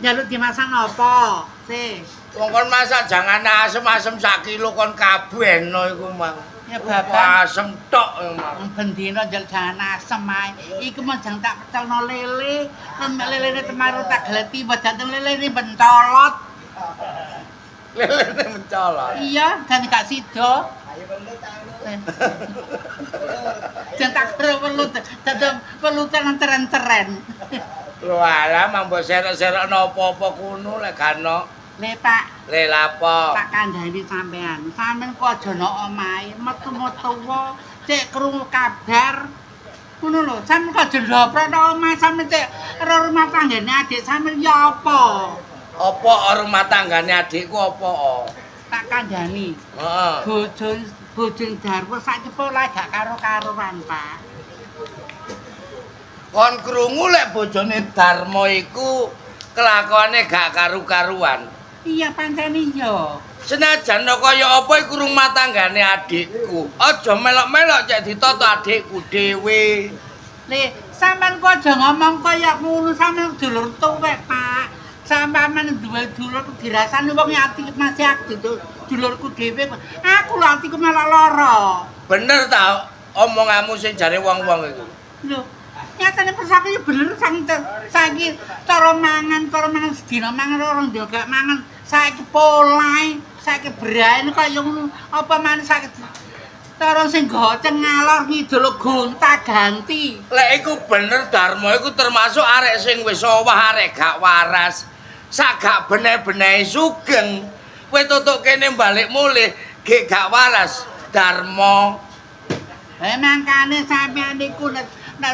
jaluk dimasak apa? Sih. Wong kon masak jangan asem-asem sak kilo kon kabehno iku, Mang. Ya bapak asem tok, Mang. Bendina njel jangan asem ae. Iku mah jang tak pecelno lele. Kan lelene temaru tak gleti badan lelene mencolot. Lelene mencolot. Iya, dan gak sida. Jan tak perlu pelutan teren-teren. Lho alah mang mbok serok-serokno apa-apa kuno lek gano. Le Pak, Le lapo? tak kandhani sampean. Sampeyan kok aja nang omahe, metu-metu cek krungu kabar. Ngono lho, sampeyan kok aja ndoprok nang omah sampeyan cek ro rumah tanggane adik sampeyan ya apa? Apa rumah tanggane adikku apa? Tak kandhani. Heeh. Bojo Darwo saiki pola gak karo-karoan, Pak. Kon krungu lek bojone Darmo iku kelakuane gak karu-karuan. Iya pancen iya. Senajan kaya apa iku rumah tanggane adikku. Aja melok-melok cek ditoto adikku dhewe. Le, sampean kok aja ngomong kaya ngono sampean dulur tuwek, Pak. Sampeyan duwe dulur dirasani wong ati masih aktif dulurku dhewe. Aku lho atiku malah lara. Bener ta omonganmu sing jare wong-wong iku? Lho, nyatane pesake bener saiki cara mangan sedina mangan orang dia gak mangan. Saiki polahe, saiki braine kaya ngono. Apa maneh saiki cara sing goceng ngalor ngidul gonta-ganti. Lek iku bener Darmo iku termasuk arek sing wis owah arek gak waras. Sak gak bener-bener sugeng. Kowe tutuk kene balik mulih gek gak waras Darmo. Mangkane sampeyan niku nek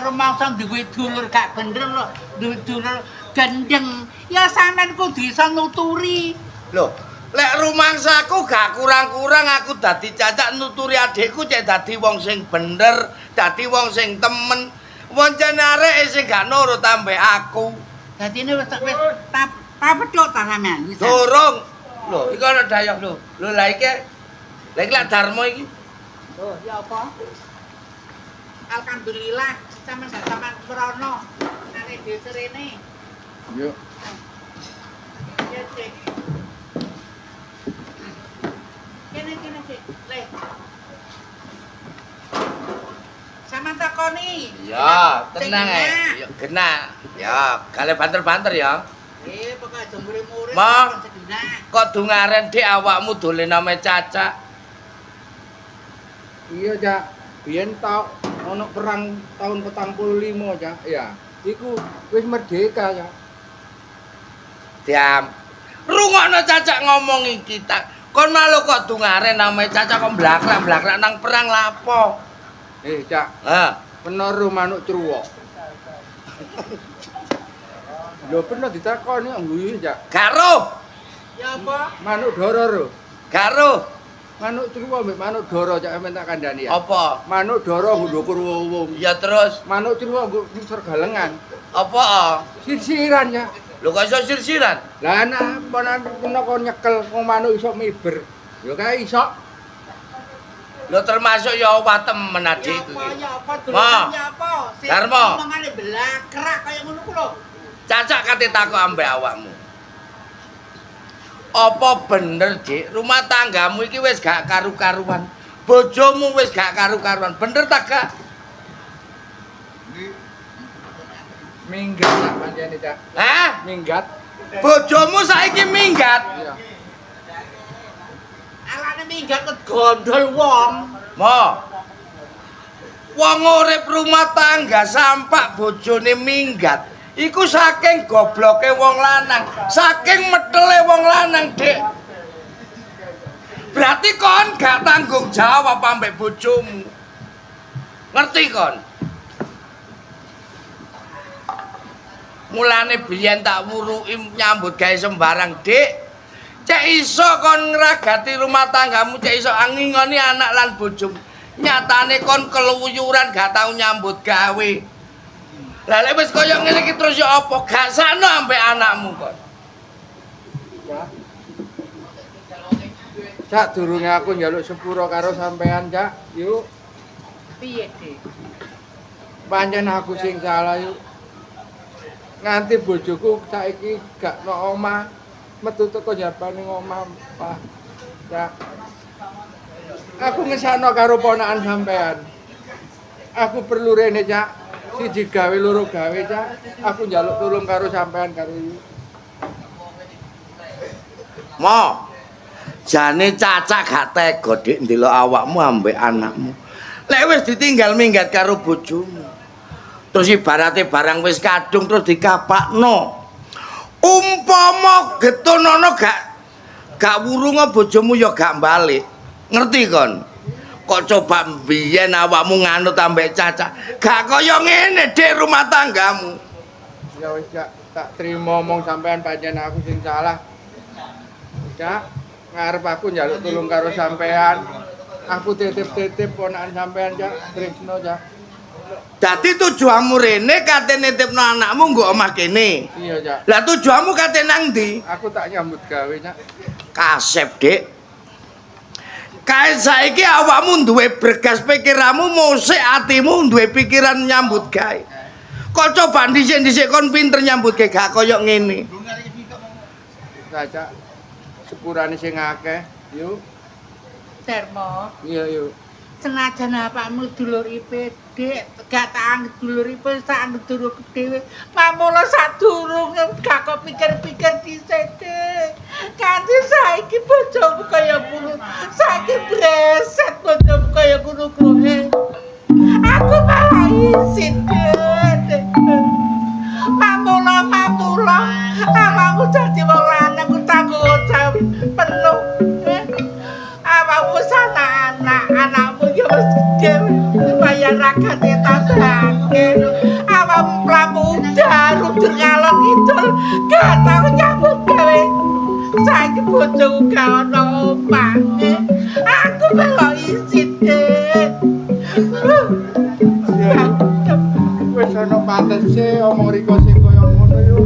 rumangsa duwe dulur gak bener lho, duwe dulur gendeng, ya sampeyan kudu iso nuturi. Lho, lek rumangsaku gak kurang-kurang aku dadi cacak nuturi adikku cek dadi wong sing bener, dadi wong sing temen. Woncene arek sing gak nurut ambek aku. Dadine wis tak pedhot ta sampeyan. Dorong. Lho, iku ana dayok lho. Lho lha iki lek Darmo iki. Oh, ya apa? Alhamdulillah, sampeyan gak sampeyan krono. Nang desa rene. Yo. Ya, Cek. Kene, Cek. Le. Sampeyan takoni. Ya, tenang ae. Ya genah. Ya, kale banter-banter ya. Pokoke aja murid-murid Ma. segenah. Kok dungaren dik awakmu dolen ame cacak? Iya, Cak. Biyen ono perang tahun 45, Cak. Ya, iku wis merdeka, Cak. Diam. Rungokno cacak ngomong iki tak. Kon malu kok dungaren ame cacak kok blakrak-blakrak nang perang lapo? Cak, Ha. penaruh manuk cruwok. Lho pernah ditakoni ngguyu, Cak. Garo. Ya apa? Manuk doro ro. Garo. Manuk cruwok mbek manuk doro, Cak, men tak kandhani ya. Apa? Manuk doro nggo ndukur wong. Ya terus Manuk cruwok nggo ngisor galengan. apa? Sirsiran, Cak. Lho kok iso sirsiran? Lah anak ponan kena kon nyekel wong manuk iso miber. Ya kae iso. Lho termasuk ya owah temen adikku iki. Ya apa? Ma. Ya apa? Sing Darmo. omongane blakrak kaya ngono ku lho. Cacak kate takok ambek awakmu. Apa bener, Dik? Rumah tanggamu iki wis gak karu-karuan. Bojomu wis gak karu-karuan. Bener ta gak? Minggat Cak pancene, Cak. Hah? Minggat. Bojomu saiki minggat. Iya. Alane minggat ke gondol wong. Mo. Wong urip rumah tangga sampak bojone minggat. Iku saking gobloke wong lanang, saking metele wong lanang, Dik. Berarti kon gak tanggung jawab ambek bojomu. Ngerti kon? Mulane biyen tak wuruki nyambut gawe sembarang, Dik. Cek iso kon ngragati rumah tanggamu, cek iso ngingoni anak lan bojomu. Nyatane kon keluyuran gak tau nyambut gawe. Lah lek wis kaya ngene iki terus ya apa? Gak sano ambek anakmu kon. Cak durunge aku njaluk sepuro karo sampean, Cak. Yuk. Piye, Dik? Pancen aku sing salah yuk. Nganti bojoku saiki gak no omah, metu teko njabane omah, Pak. Cak. Aku ngesakno karo ponakan sampean. Aku perlu rene, Cak. Siji gawe loro gawe, Cak. Aku njaluk tulung karo sampean karo yuk. Mo. Jane cacak gak tega Dik ndelok awakmu ambek anakmu. Lek wis ditinggal minggat karo bojomu. Terus ibarate barang wis kadung terus dikapakno. Umpama getonono gak wurunga bojomu ya gak balik. Ngerti kon? Kok coba mbiyen awakmu nganut ambek cacak. Gak kaya ngene Dik rumah tanggamu. Ya wis, Cak. Tak trimo omong sampean pancen aku sing salah. Cak, ngarep aku njaluk tulung karo sampean. Aku titip-titip ponakan sampean, Cak. Tresno, Cak. Dadi tujuanmu rene kate nitipno anakmu nggo omah kene. Iya, Cak. Lah tujuanmu kate nang ndi? Aku tak nyambut gawe, Cak. Kasep, Dik. Kae saiki awakmu duwe bergas pikiranmu, musik atimu duwe pikiran nyambut gawe. Kok coba dhisik-dhisik kon pinter nyambut gawe gak kaya ngene. Nah, Cak. Sepurane sing akeh. Yuk. Darmo, Iya, yuk. Senajan awakmu dulur ipe, Dik, gak tak anggap dulur ipe, tak anggap dulurku dhewe. Mamula sadurunge gak kok pikir-pikir dhisik, Dik. Kanthi saiki bojomu kaya ngono. Saiki breset bojomu kaya ngono kuwi. Aku malah isin, Dik. Mamula awakmu dadi wong lanang ku tanggung jawab penuh. Awakmu anak anakmu ya wis gedhe bayar ragane tasake. Awakmu mlaku ujar ngalor ngidul gak tau nyambut gawe. Saiki bojoku gak ana omah. Aku melok isin, Dik. Wis ana patese omong Riko sing kaya ngono yo.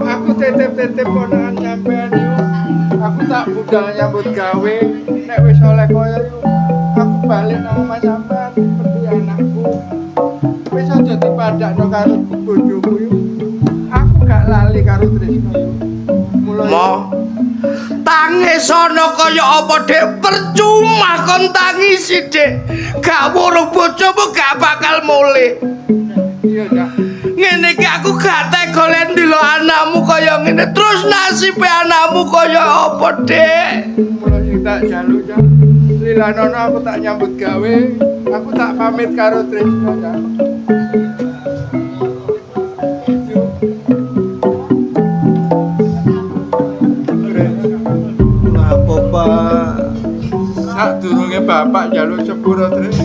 Aku titip-titip ponakan sampean yo. Aku tak budal nyambut gawe nek wis oleh kaya yo. Aku balik nang omah sampean metu anakku. Wis aja dipadakno karo bojomu yo. Aku gak lali karo Tresno yo. Mo tangis ana kaya apa, Dik? Percuma kon tangisi, Dik. Gak weruh bojomu gak bakal mulih. Iya, Cak. Ngene iki aku gak tega len ndilo anakmu kaya ngene. Terus nasibe anakmu kaya apa, Dik? Mula sing tak jaluk, Cak. Lilanono aku tak nyambut gawe. Aku tak pamit karo Tresno, Cak. Napa, Pak? Sadurunge bapak njaluk sepuro, Tris.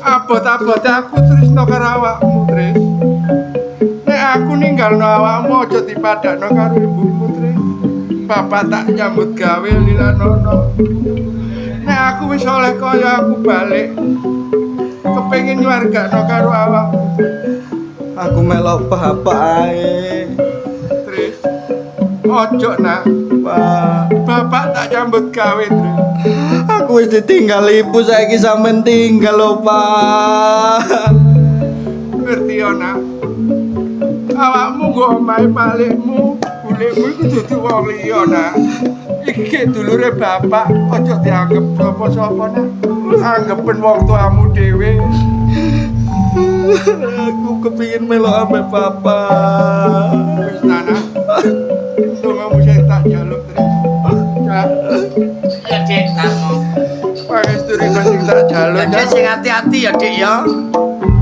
Abot-abote aku tresno karo awakmu, Tris. Nek aku ninggalno awakmu aja dipadakno karo ibumu, Tris. Bapak tak nyambut gawe Lilanono. Nek aku wis oleh kaya aku balik. Kepengin nyuargakno karo awakmu, Aku melok bapak ae. Tris. Ojo, Nak. Pak, Bapak tak nyambut gawe, Tris. aku wis ditinggal ibu saiki sampean tinggal lho, Pak. Ngerti yo, Nak. Awakmu nggo omahe palikmu, bulekmu iku dudu wong liya, Nak. Iki dulure bapak, aja dianggep sapa-sapa, Nak. Anggepen wong tuamu dhewe. Aku kepingin melok ambe bapak. Wis, Nak. Dongamu sing tak jaluk, Tris. Cak, Ya, Dik, Tarno. pangestune sing tak jaluk, Dik Cak. sing hati-hati ya, Dik ya.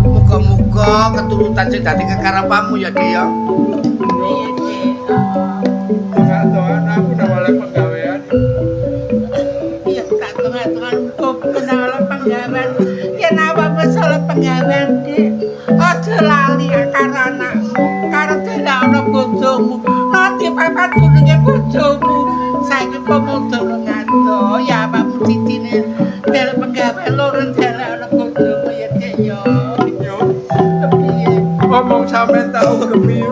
Muga-muga keturutan sing dadi kekarepanmu ya, Dik ya. Dongan aku nang oleh penggawean. Iya, tak tengah-tengah kok kenal penggawean. Yen awakmu salah penggawean, Dik. Aja lali karo anakmu, karo dhewe ana bojomu. Nanti papat gununge bojomu. Saiki pemuda ngado, ya awakmu cicine del penggawean loro dhewe ana bojomu ya, Dik ya. Yo, Kepiye? ngomong sampean tau gemi.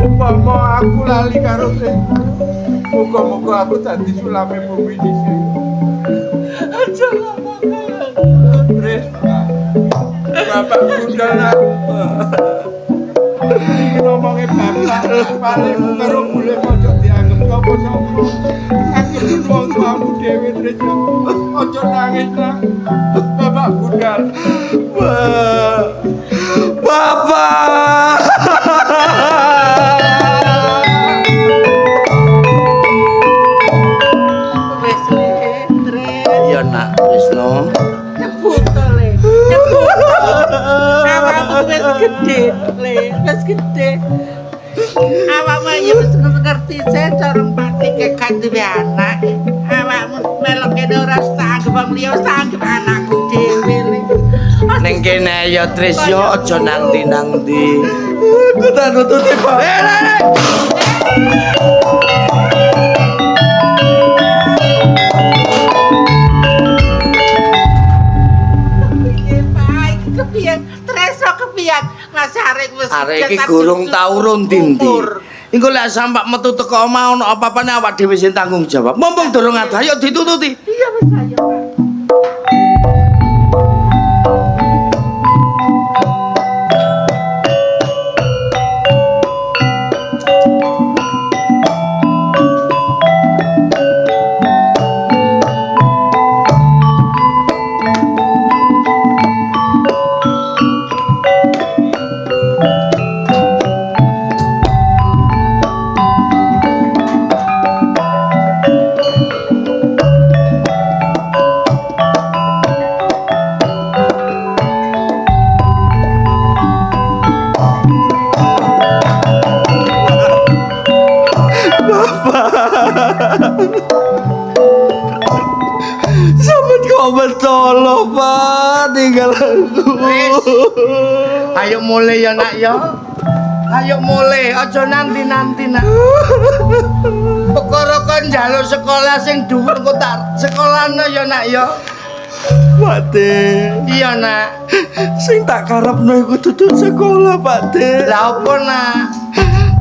Umpama aku lali karo Tresno. Muga-muga aku dadi sulame bumi dhisik. Aja ngomong kaya Tris, bapak budal, Nak. Iki ngomongnya bapak, paling karo boleh ojo dianggap sapa-sapa. Aku dulu wong tuamu dhewe, Tris. Ojo nangis, Nak. Bapak budal. Bapak. wis Tris. Ya, Nak Tresno. Nyebut to, Le. Nyebut. Awakmu wis gedhe, Le. Wis gedhe. Awakmu ya wis ngerti se corong patike gak duwe anak. Awakmu melok kene ora tak anggap wong liya, tak anggap anakku dhewe, Le. Ning kene ya, Tris yo aja nang ndi. Aku tak nututi, Pak. Piye, Pak? Iki kepiye? Tresno kepiye? Mas Arek wis Arek iki gurung tau rundindi. Engko lek sampak metu teko omah ono apa-apane awak dhewe sing tanggung jawab. Mumpung durung ada, ayo ditututi. Iya wis ayo, Pak. tinggal aku. Ayo mulai ya nak ya. Ayo mulai, aja nanti-nanti nak. Perkara kon njaluk sekolah sing dhuwur kok tak sekolahno ya nak ya. Pak De. Iya nak. Sing tak karepno iku dudu sekolah, Pak De. Lah opo nak?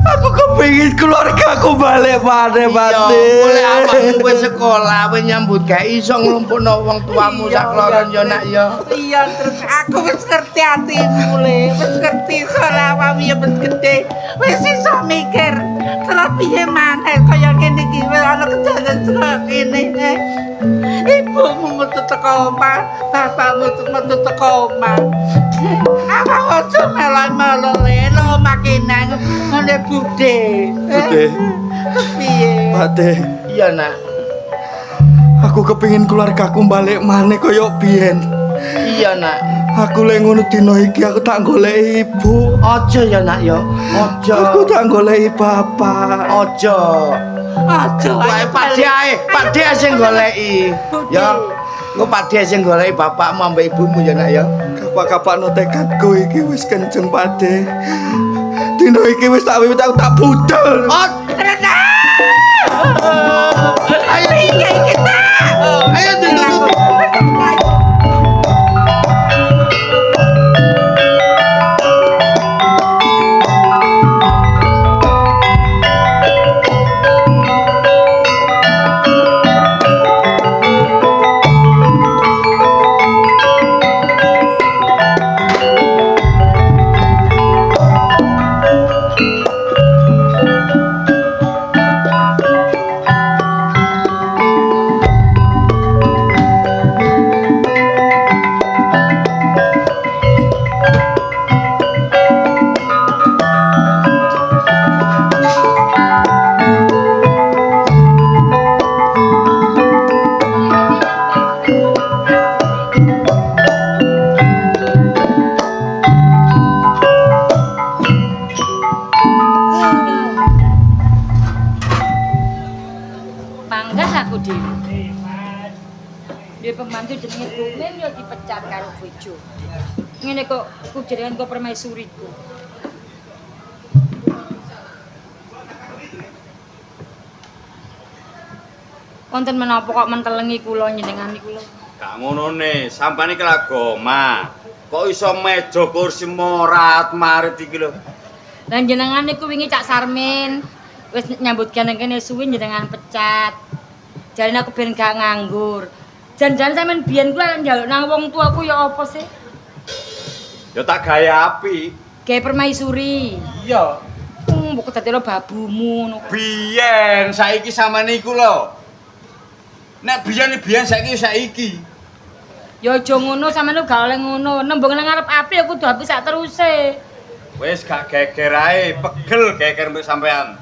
Aku kepengin keluargaku balik maneh, Pak Iya, De. mulai awakmu wis sekolah, wis nyambut gawe iso nglumpukno wong tuamu sakloron ya nak ya. Iya, terus aku wis ngerti atimu le, wis ngerti soal awakmu ya wis gede, wis iso mikir. Terus piye maneh kaya kene iki wis ana kejadian kaya kene. Ibumu metu teko omah, bapakmu metu teko omah. Apa ojo melok-melok le, lo omah kene ngene Bude. Bude. Piye? Pak De. Iya nak. Aku kepengin keluargaku balik maneh kaya biyen. Iya nak. Aku lek ngono dina iki aku tak goleki ibu. Aja ya nak ya. Aja. Aku tak goleki bapak. Aja. Aja. Wae Pak De ae, Pak De sing goleki. Ya. Engko Pak De sing goleki bapakmu ambek ibumu ya nak ya. Kapak-kapakno tekadku iki wis kenceng, Pak De. Dina iki wis tak wiwit aku tak budal. Ayo iki kita. Ayo tunggu. Pembantu jenenge Bumen yo dipecat karo bojo. Ngene kok kujenengan kok permaisuriku. Wonten menapa kok mentelengi kula njenengan niku lho? Gak ngono ne, sampeyan iki lagoma. Kok iso meja kursi morat marit iki lho. Lah jenengan niku wingi Cak Sarmin wis nyambut gawe kene suwi jenengan pecat. Jarine aku ben gak nganggur. Jan-jan sampean biyen kula njaluk nang wong tuaku ya apa sih? Ya tak gaya api. Gawe permaisuri. Iya. Mbok kedadekno babumu ngono. Biyen saiki samane iku lho. Nek biyen saiki. Ya aja ngono sampean gak oleh ngono. Nembung nang ngarep api ya kudu apik sak teruse. Wis gak geger ae, pegel geger mbek sampean.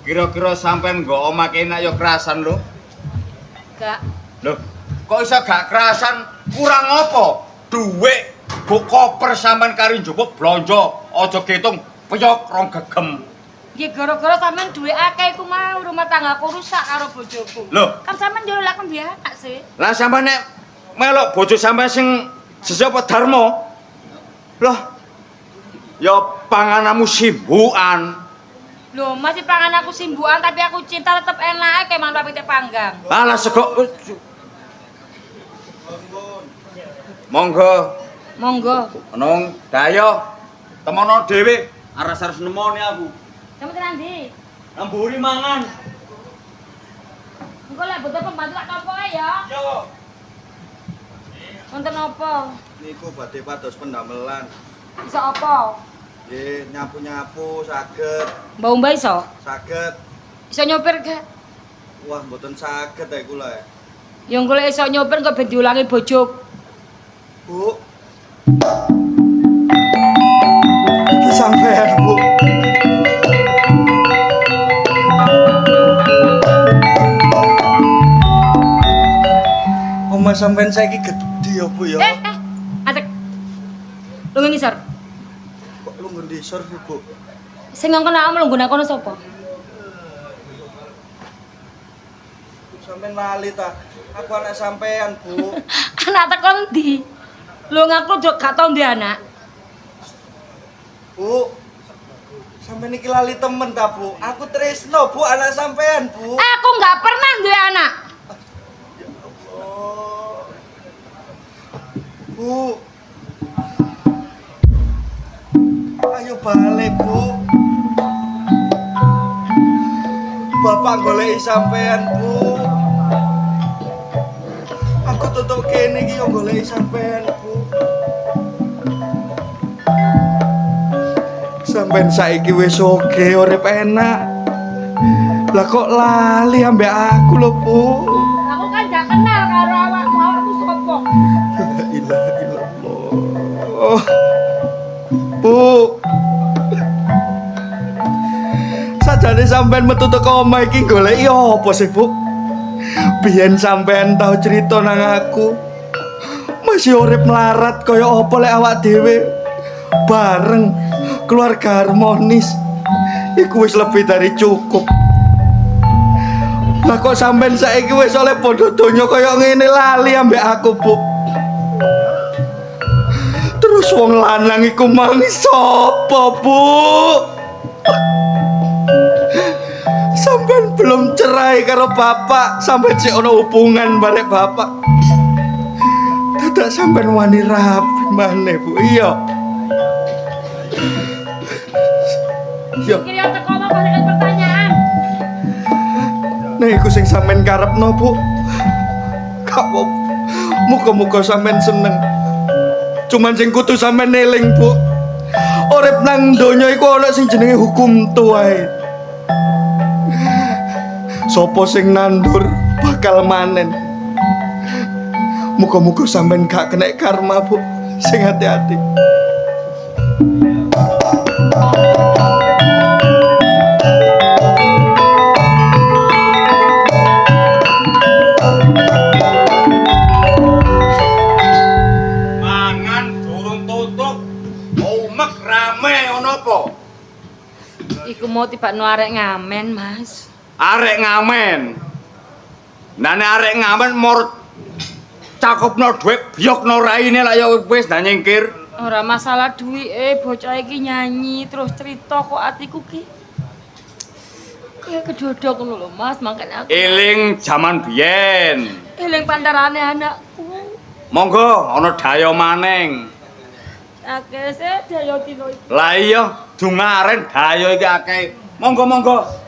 Kira-kira sampean nggo omah enak ya kerasan lho. Gak. Loh, kok iso gak kerasan? Kurang apa? Duit mbok koper sampean kari njupuk blonjo, aja ketung peyok rong gegem. Nggih gara-gara sampean duwe akeh iku mau rumah tanggaku rusak karo bojoku. Loh, kan sampean yo lek mbiyen anak sih. lah sampean nek melok bojo sampean sing sesapa dharma. Loh. Ya pangananmu simbukan. Loh, masih pangan aku simbukan tapi aku cinta tetep enak kayak mantu pitik panggang. Alah sego. Monggo. Monggo. Nong dayo temono dhewe aras-aras nemoni aku. Sampe tenan ndi? Namburi mangan. Engko lek butuh pembantu tak tompo ae ya. Yo. Wonten apa? Niku badhe pados pendamelan. Iso apa? Nggih, nyapu-nyapu saged. Mbah iso? Saged. Iso nyopir gak? Wah, mboten saged ae kula. Ya engko lek iso nyopir kok ben diulangi bojo. Bu. Iki sampean, Bu. Omah sampean saiki gedhe ya, Bu ya. Atek. Lu ngisor. Kok lu ngendi sor, Bu? Sing ngongkon awakmu lungguh nang kono sapa? sampean lali ta. Aku anak sampean, Bu. Anak teko ndi? Lho ngaku gak tau ndek anak. Bu. Sampeyan iki lali temen ta, Bu? Aku tresno, Bu, anak sampean, Bu. Aku nggak pernah duwe anak. Oh. Bu. Ayo balik, Bu. Bapak goleki sampean, Bu. Aku tutuk kene iki yo goleki sampean, Bu. Sampeyan saiki wis oge urip enak. Lah kok lali ambek aku lho, Bu. Aku kan gak kenal karo awakmu sapa. La ilaha illallah. Bu. Sajane sampean metu teko omah iki goleki apa sih, Bu? Biyen sampean tau cerita nang aku. Masih urip melarat kaya apa lek awak dhewe bareng keluarga harmonis. Iku wis lebih dari cukup. Lah kok sampean saiki wis oleh padha donya kaya ngene lali ambek aku, Bu. Terus wong lanang iku mang sapa, Bu? Sampean belum cerai karo bapak, sampean sik ana hubungan barek bapak. Dadak sampean wani rapi maneh, Bu. Iya. Iya. Kira teko apa balik pertanyaan. Nah, iku sing sampean karepno, Bu. Gak apa. Muga-muga sampean seneng. Cuman sing kudu sampean eling, Bu. Urip nang donya iku ana sing jenenge hukum tuae. Sopo sing nandur bakal manen. Muga-muga sampean gak kena karma, Bu. Sing hati-hati. Mangan durung tutup. Umek rame ono apa? Iku mau tibakno arek ngamen, Mas. Arek ngamen. Nah nek arek ngamen mor cakupno dhuwit biyokno raine lak ya wis ndak nyingkir. Ora masalah duwike, bocah iki nyanyi terus cerita kok atiku ki kayak kedodok ngono lho, Mas, makanya aku Eling jaman biyen. eling pantarane anakku. Monggo ana daya maneng. Akeh se daya dino iki. Lah iya, dungaren daya iki akeh. Monggo.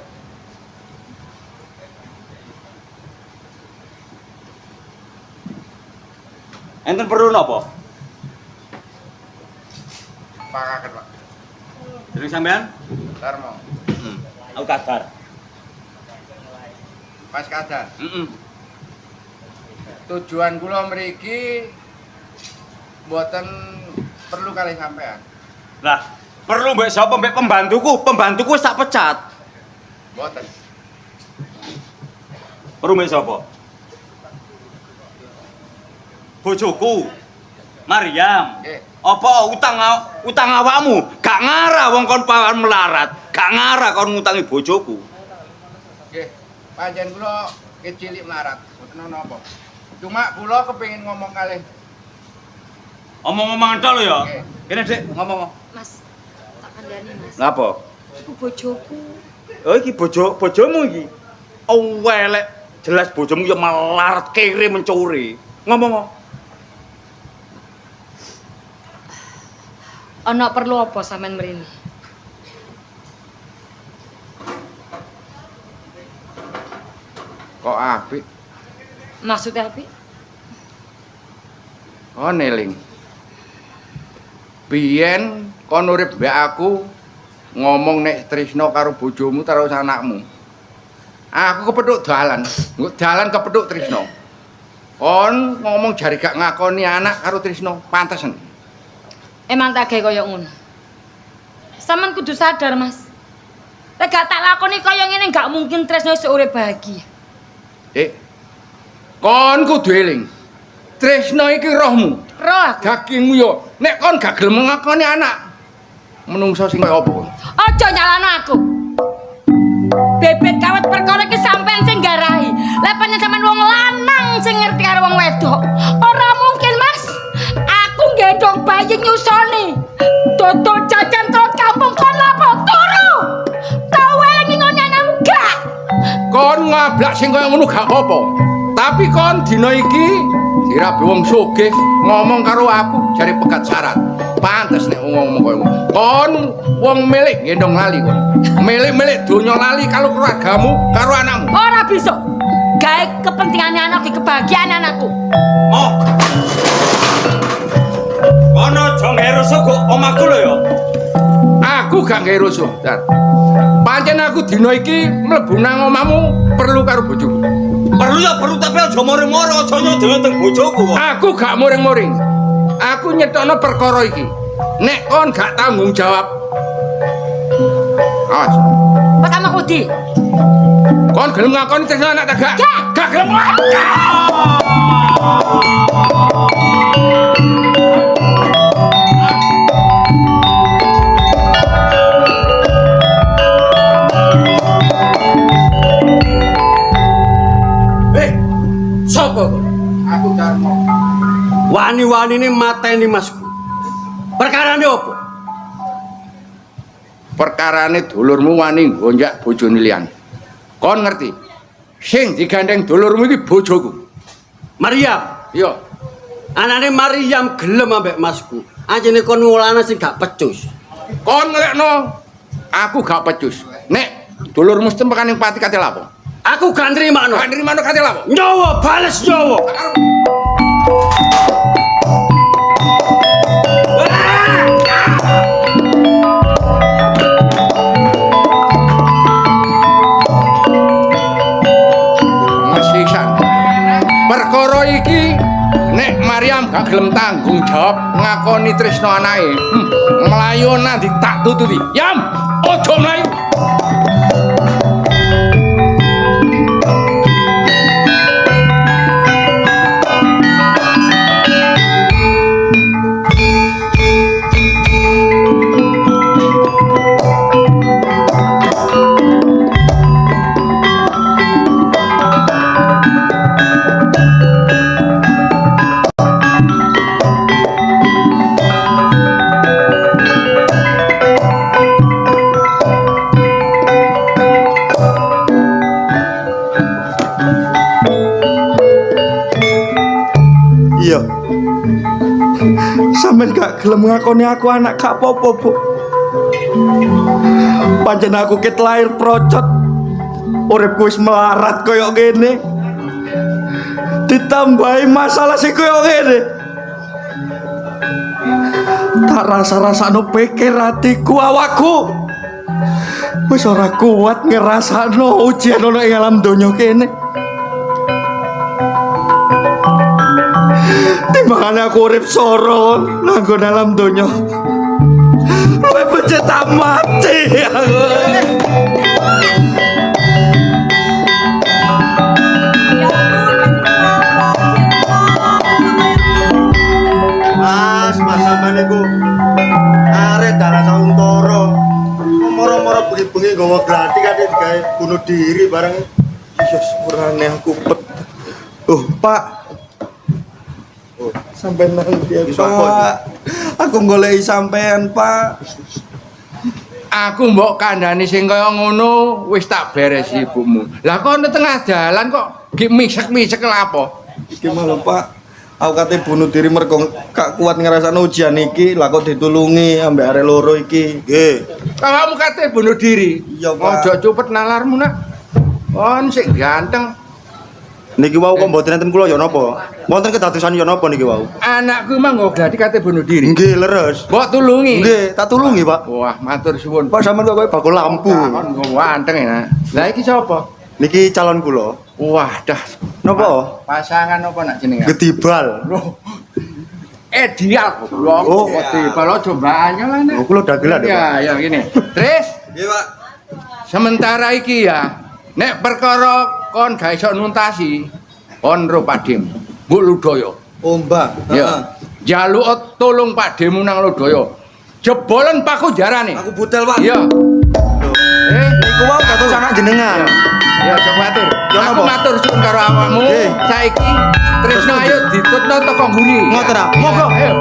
Enten perlu napa? Pakaken, Pak. Jeneng sampean? Darmo. Aku Kadar. Mas Kadar. Tujuan kula mriki mboten perlu kali sampean. Lah, perlu mbek sapa mbek pembantuku? Pembantuku wis tak pecat. Mboten. Perlu mbek sapa? Bojoku. Maryam. Nggih. Apa utang awakmu? Gak ngarah wong kon pawan melarat. Gak ngarah kon ngutangi bojoku. Nggih. Panjen kula kecilik melarat. Mboten ana apa. Cuma kula kepengin ngomong kalih. Omong-omongan tok lho ya. Nggih. Kene Dik, ngomong. Mas, tak kandhani, Mas. Lha apa? Iku bojoku. Oh iki bojomu iki. Oh welek, jelas bojomu ya melarat kere mencuri. Ngomong. Ana perlu apa sampean mrene? Kok apik? Maksudnya apa? Oh neling. Biyen kon urip mbek aku ngomong nek tresno karo bojomu terus anakmu. Aku kepethuk dalan. Nggo dalan kepethuk tresno. Kon ngomong jari gak ngakoni anak karo tresno, pantesen. Emang tak gawe kaya ngono. Sampeyan kudu sadar, Mas. Lek gak tak lakoni kaya ngene gak mungkin tresno iso urip bahagia. Kon kudu eling. Tresno iki rohmu, Roh aku. dagingmu yo. Nek kon gak gelem ngakoni anak, menungso sing kaya apa? Aja nyalano aku. Bebet kawet perkara iki sampean sing garahi. Lek panjenengan sampean wong wedok. Ora mungkin, Mas. Aku gendong bayi nyusoni. Toto jajan trot kampung kon lapo turu. Tau eling ngono anakmu gak? Kon ngablak sing kaya ngono gak apa-apa. Tapi kon dina iki dirabi wong sugih ngomong karo aku jare pegat syarat. Pantes nek ngomong kaya ngono. Kon wong milik gendong lali kon. Milik-milik donya lali karo keluargamu, karo anakmu. Ora bisa. Gawe kepentingane anak iki kebahagiaan anakku. Oh. Ono jong rusuh kok omahku lho ya. Aku gak gawe rusuh, Dar. Pancen aku dina iki mlebu nang omahmu perlu karo bojoku. Perlu ya perlu tapi aja moring-moring aja nyodel teng bojoku kok. Aku gak moring-moring. Aku nyetokno perkara iki. Nek kon gak tanggung jawab. Awas. Pak Makudi. Kon gelem ngakoni tresna anak ta gak? Gak gelem. Sopo kok? Aku Darmo. Wani-wanine mateni Masku. Perkarane opo? Perkarane dulurmu wani ngonjak bojone liyan. Kon ngerti? Sing digandeng dulurmu iki bojoku. Maryam. Yo. Anane Maryam gelem ambek Masku. Anjene kon ngulana sing gak pecus. Kon ngelekno aku gak pecus. Nek dulurmu tempekan ning pati kate lapo? Aku gak nrimakno. Gak nrimano kate lapo? Nyawa bales nyawa. Mesisan. Perkara iki nek Maryam gak gelem tanggung jawab ngakoni tresna anake, mlayu nanti tak tututi. Yam, ojo mlayu. Iya. Sampeyan gak gelem ngakoni aku anak gak apa-apa, Bu. Pancen aku ket lahir procot. Uripku wis melarat koyo ngene. Ditambahi masalah sing koyo ngene. Tak rasa-rasano pikir hatiku awakku. Wis ora kuat ngrasakno ujian ana ing alam donya kene. Timbangane aku urip soro nanggon alam donya. Luwih becik tak mati aku. Mas sampean niku arek dalan sauntara. Moro-moro bengi-bengi nggawa glati kate digawe bunuh diri bareng. Yes, murane aku pet. Pak. Sampai nanti ya, Pak. Aku goleki sampean, Pak. Aku mbok kandhani sing kaya ngono wis tak beresi ibumu. Lah kok nang tengah dalan kok gek misek-misek lha apa? Iki malah, Pak. Aku kate bunuh diri mergo gak kuat ngrasakno ujian iki, lah kok ditulungi ambek arek loro iki. Nggih. Kamu kate bunuh diri. Iya, Pak. Ojo cupet nalarmu, Nak. Kon sik ganteng. Niki wau kok mboten enten kula ya napa? Wonten kedadosan ya napa niki wau? Anakku mah nggo gladi kate bunuh diri. Nggih, leres. Mbok tulungi. Nggih, tak tulungi, Pak. Wah, matur suwun. Pak sampean kok koyo bakul lampu. Kon nggo anteng ya. Lah iki sapa? Niki calon kula. Wah, dah. Napa? Pasangan apa nak jenenge? Gedibal. Loh. Ideal goblok. Oh, Gedibal aja mbaknya lah, Nak. Oh, kula dagelan ya, Pak. Ya, gini. Tris. Nggih, Pak. Sementara iki ya, nek perkara kon gak iso nuntasi, kon ro Padim, Mbok Ludaya. Oh, Mbak. Ya. Jaluk tolong Pademu nang Ludaya. Jebolen paku jarane. Aku budal, Pak. Iya. Niku Aku mau dados anak jenengan. Ya coba matur. Ya, Aku napa? matur suwun karo awakmu. Nggih. Saiki tresno ayo ditutno teko mburi. Ngoten ah. Monggo. Ayo.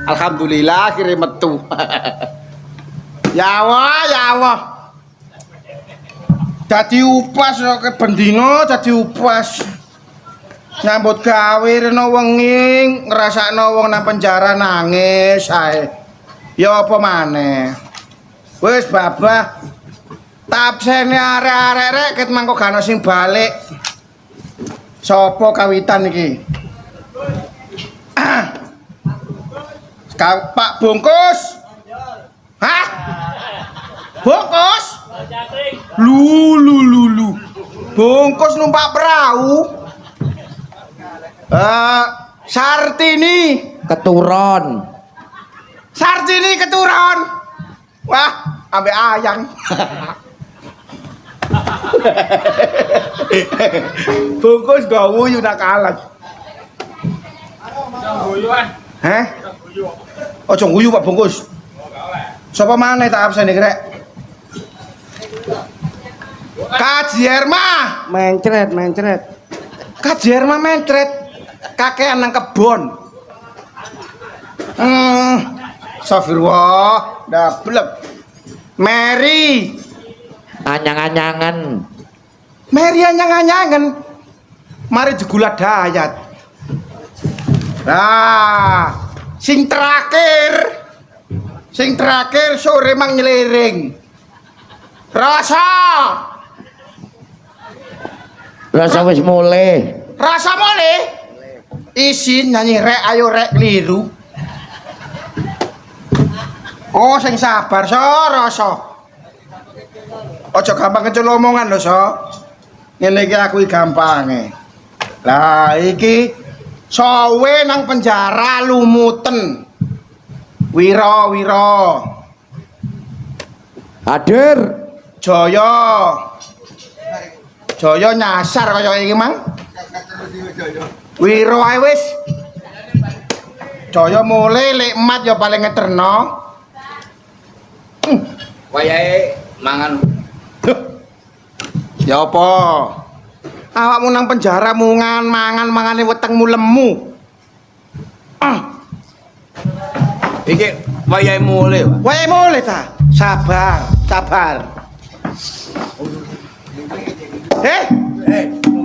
Alhamdulillah akhirnya metu. Ya Allah. Dadi upas kok bendino dadi upas. Nyambut gawe rene wengi ngrasakno wong nang penjara nangis ae. Ya apa maneh. Wis babah. Tapsene arek-arek rek ket mangko gak ono sing balik. Sopo kawitan iki? Pak Bungkus. Hah? Bungkus? Lu. Bungkus numpak perahu. Sartini Keturon. Sartini keturon. Wah, ambek ayang. Bungkus gak wuyu nak kalah. Heh? Ojo nguyu Pak Bungkus. Sapa maneh tak absen iki rek? Kajierma Mencret. Kajierma mencret. Kakean nang kebon. Astagfirullah, dablek. Mary Anyang-anyangan. Mary anyang-anyangan. Mari jegulat dayat. Nah, sing terakhir sore mang nyeliring. Rasa Wis mulai. Rasa mulai. Isin nyanyi rek ayo rek keliru. Oh sing sabar rasa. Ojo gampang kecul omongan lho so. Ngene iki aku gampange. Lah iki sowe nang penjara lumuten. Wiro. Hadir. Jaya nyasar kaya iki mang. Wiro ae wis. Jaya mulai lek mat ya paling ngeterno. Wayahe mangan. Ya apa? Awakmu nang penjara mangan-mangane wetengmu lemu. Iki wayahe mulai, Pak. Wae mulai ta. Sabar.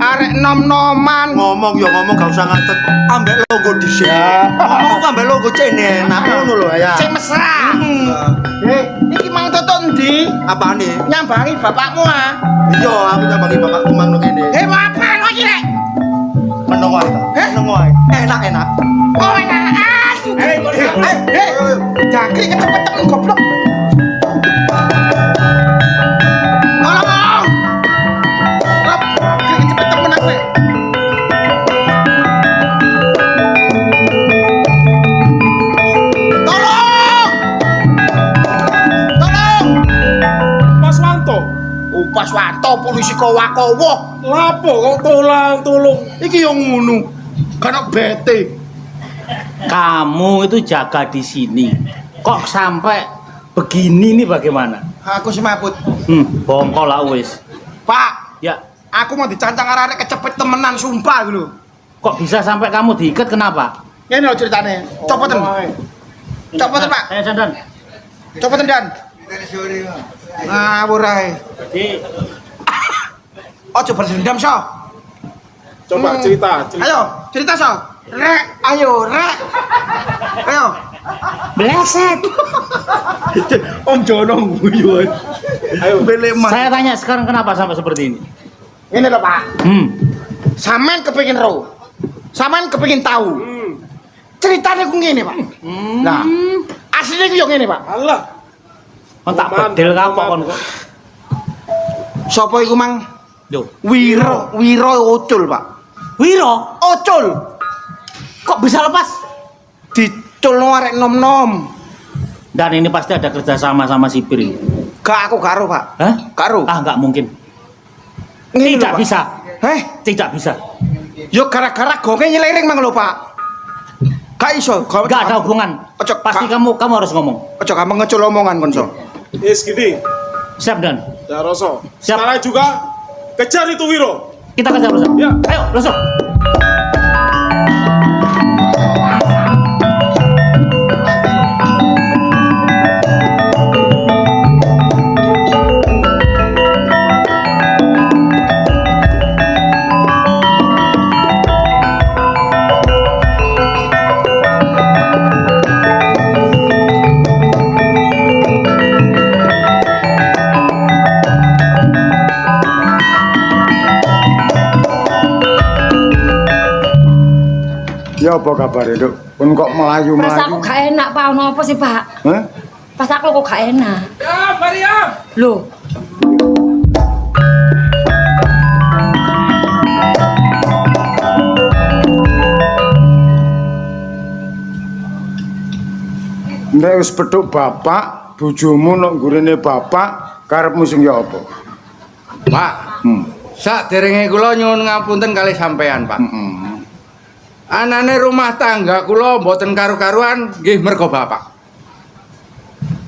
Arek nom-noman. Ngomong ya ngomong gak usah ngatet. Ambek logo dhisik. Ngomong ambek logo cene enak ngono lho ya. Sing mesra. Iki mang toto ndi? Apane? Nyambangi bapakmu ah. Iya, aku nyambangi bapakku mang nang kene. Apa lagi rek? Meneng wae ta. Meneng wae. Enak. Oh enak. Jangkrik kecepet goblok. Tolong. Rob, cepet temen aku. Tolong. Pas Wanto polisi kowa-kowo. Lapo kok tolong. Iki yo ngono. Kan bete. Kamu itu jaga di sini. Kok sampai begini nih bagaimana? Aku semaput. Bongkol lah wis. Pak, Ya, aku mau dicancang arek kecepet temenan sumpah gitu. kok bisa sampai kamu diikat kenapa? Ini loh ceritanya. Copoten. Copoten, Pak. Saya Sandan. Copoten Dan. Ngawur ae. Jadi Ojo bersendam, So. Coba cerita. Ayo, cerita, So. Rek, ayo. Bleset. Om Jono guyu. Ayo, belek mah. Saya tanya sekarang kenapa sampai seperti ini? Ini loh, Pak. Sampean kepengin ro. Sampean kepengin tahu. Ceritanya ku ngene, Pak. Nah, aslinya ku yo ngene, Pak. Allah. Kon tak bedel kapok kon kok. Sopo iku, Mang? Loh, Wiro ucul, Pak. Wiro, Ucul. kok bisa lepas? Diculno arek nom-nom. Dan ini pasti ada kerjasama sama sipir ini. Gak aku karo, Pak. Hah? Karo. Ah, nggak mungkin. Ngene lho, Tidak Pak. bisa. Tidak bisa. Yo gara-gara gonge nyeliring mang lho, Pak. Gak iso. Nggak ada hubungan. Pasti kamu harus ngomong. Ojo kamu ngecul omongan konso. Yes, gini. Siap Dan. Ya Roso. Siap. Sekarang juga kejar itu Wiro. Kita kejar Roso. Ya. Ayo, Roso. Ya apa kabar Duk? Pun kok melayu-melayu. Pas aku gak enak, Pak. Ono apa sih, Pak? Hah? Pas aku kok gak enak. Ya, Maria. Loh, Nek wis petuk bapak, bojomu nok nggurene bapak, karepmu sing ya apa? Pak, saderenge kula nyuwun ngapunten kalih sampean, Pak. Anane rumah tangga kula mboten karu-karuan nggih mergo bapak.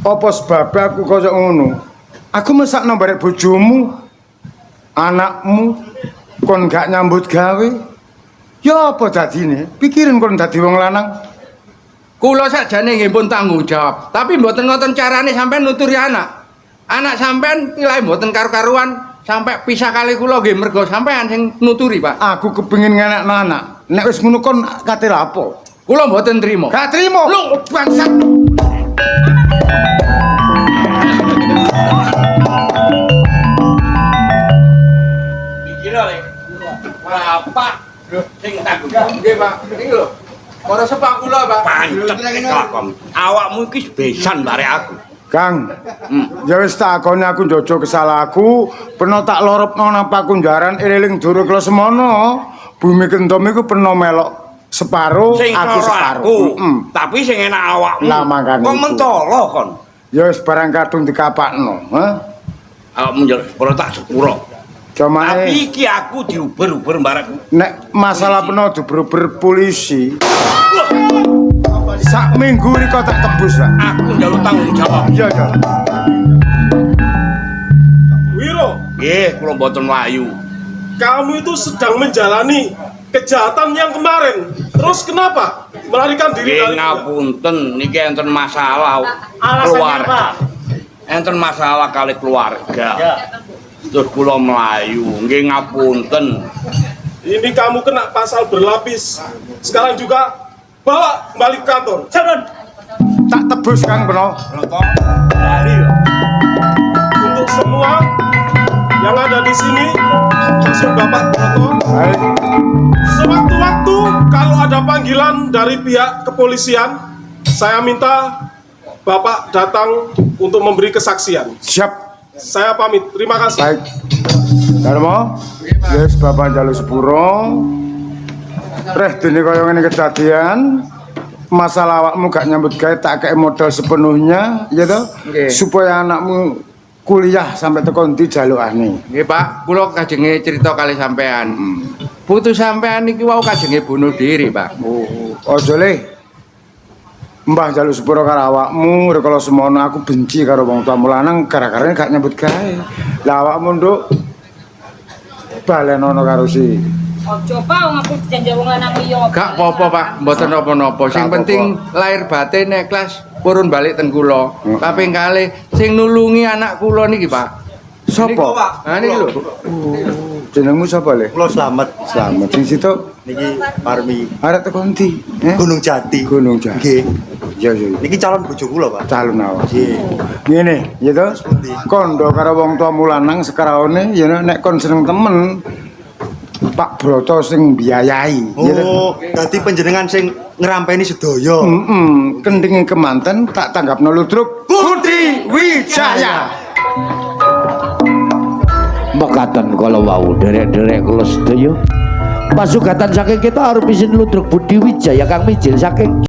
Apa sebab aku kaya ngono? Aku mesakno barek bojomu, anakmu kon gak nyambut gawe. Ya apa dadine? Pikirin kon dadi wong lanang. Kula sakjane nggih pun tanggung jawab, tapi mboten ngoten carane sampean nuturi anak. Anak sampean pilih mboten karu-karuan sampai pisah kali kula nggih mergo sampean sing nuturi, Pak. Aku kepengin nganakno anak. Nek wis ngono kon kate lapo? Kula mboten trima. Gak trimo. Lho, bangsat. Dikira le. Bapak sing tanggung jawab. Nggih, Pak. Niki lho. Ora sepak kula, Pak. Pancet kelakuan. Awakmu iki besan barek aku. Kang, ya wis takone aku njojo kesalahanku, peno tak loropno nang pakunjaran eling duru kula semono. Bumi kentom iku peno melok separo, Sing aku karo separo. aku. Tapi sing enak awakmu. Lah mangkane. Kok iku. mentolo kon. Ya wis barang kadung dikapakno, ha? Awakmu njaluk sepuro tak sepuro. Comae Tapi iki aku diuber-uber barakku. nek masalah peno diuber polisi. Sak minggu iki kok tak tebus, Pak. Aku njaluk tanggung jawab. Iya, iya. Wiro, Nggih, kula mboten mlayu. kamu itu sedang menjalani kejahatan yang kemarin. Terus kenapa melarikan diri Nggih dari ngapunten, niki enten masalah Alasannya keluarga. apa? Enten masalah kali keluarga. Ya. Terus kula mlayu. Nggih ngapunten. Ini kamu kena pasal berlapis. Sekarang juga bawa kembali ke kantor. Jangan. Tak tebus Kang peno. Untuk semua yang ada di sini, masuk Bapak Broto. Baik. Sewaktu-waktu kalau ada panggilan dari pihak kepolisian, saya minta Bapak datang untuk memberi kesaksian. Siap. Saya pamit. Terima kasih. Baik. Darmo, yes bapak jaluk sepuro. Reh dene kaya ngene kedadian. Masalah awakmu gak nyambut gawe tak kei modal sepenuhnya, ya toh? Nggih. Supaya anakmu kuliah sampai teko ndi jalukane. Nggih, Pak. Kula kajenge cerita kali sampean. Putu sampean niki wau kajenge bunuh diri, Pak. Ojo le. Mbah jaluk sepuro karo awakmu, rek kalau semono aku benci karo wong tuamu lanang gara-gara gak nyambut gawe. Lah awakmu nduk balenono karo si. ojo Pak, wong aku janji wong lanang liya. Gak apa-apa, Pak. Mboten napa-napa. Sing Gak penting lahir batin ikhlas purun balik teng kula. Kaping kalih sing nulungi anak kula niki, Pak. Sopo? Ha niki lho. Jenengmu sapa le? Kula Slamet. Selamat sing situ. Niki Parmi. Arek teko ndi? Gunung Jati. Gunung Jati. Nggih. Iya iya. Niki calon bojo kula, Pak. Calon awak. Nggih. Ngene, ya to? Kondo karo wong tuamu lanang sekarone ya nek kon seneng temen Pak Broto sing biayai. ya to? Oh, dadi panjenengan sing ngerampeni sedaya. Kendinge kemanten tak tanggapno ludruk Budi Wijaya. Mbok pasugatan kala wau derek-derek kula sedaya. Pasugatan saking kita arep isin Ludruk Budi Wijaya Kang Mijil saking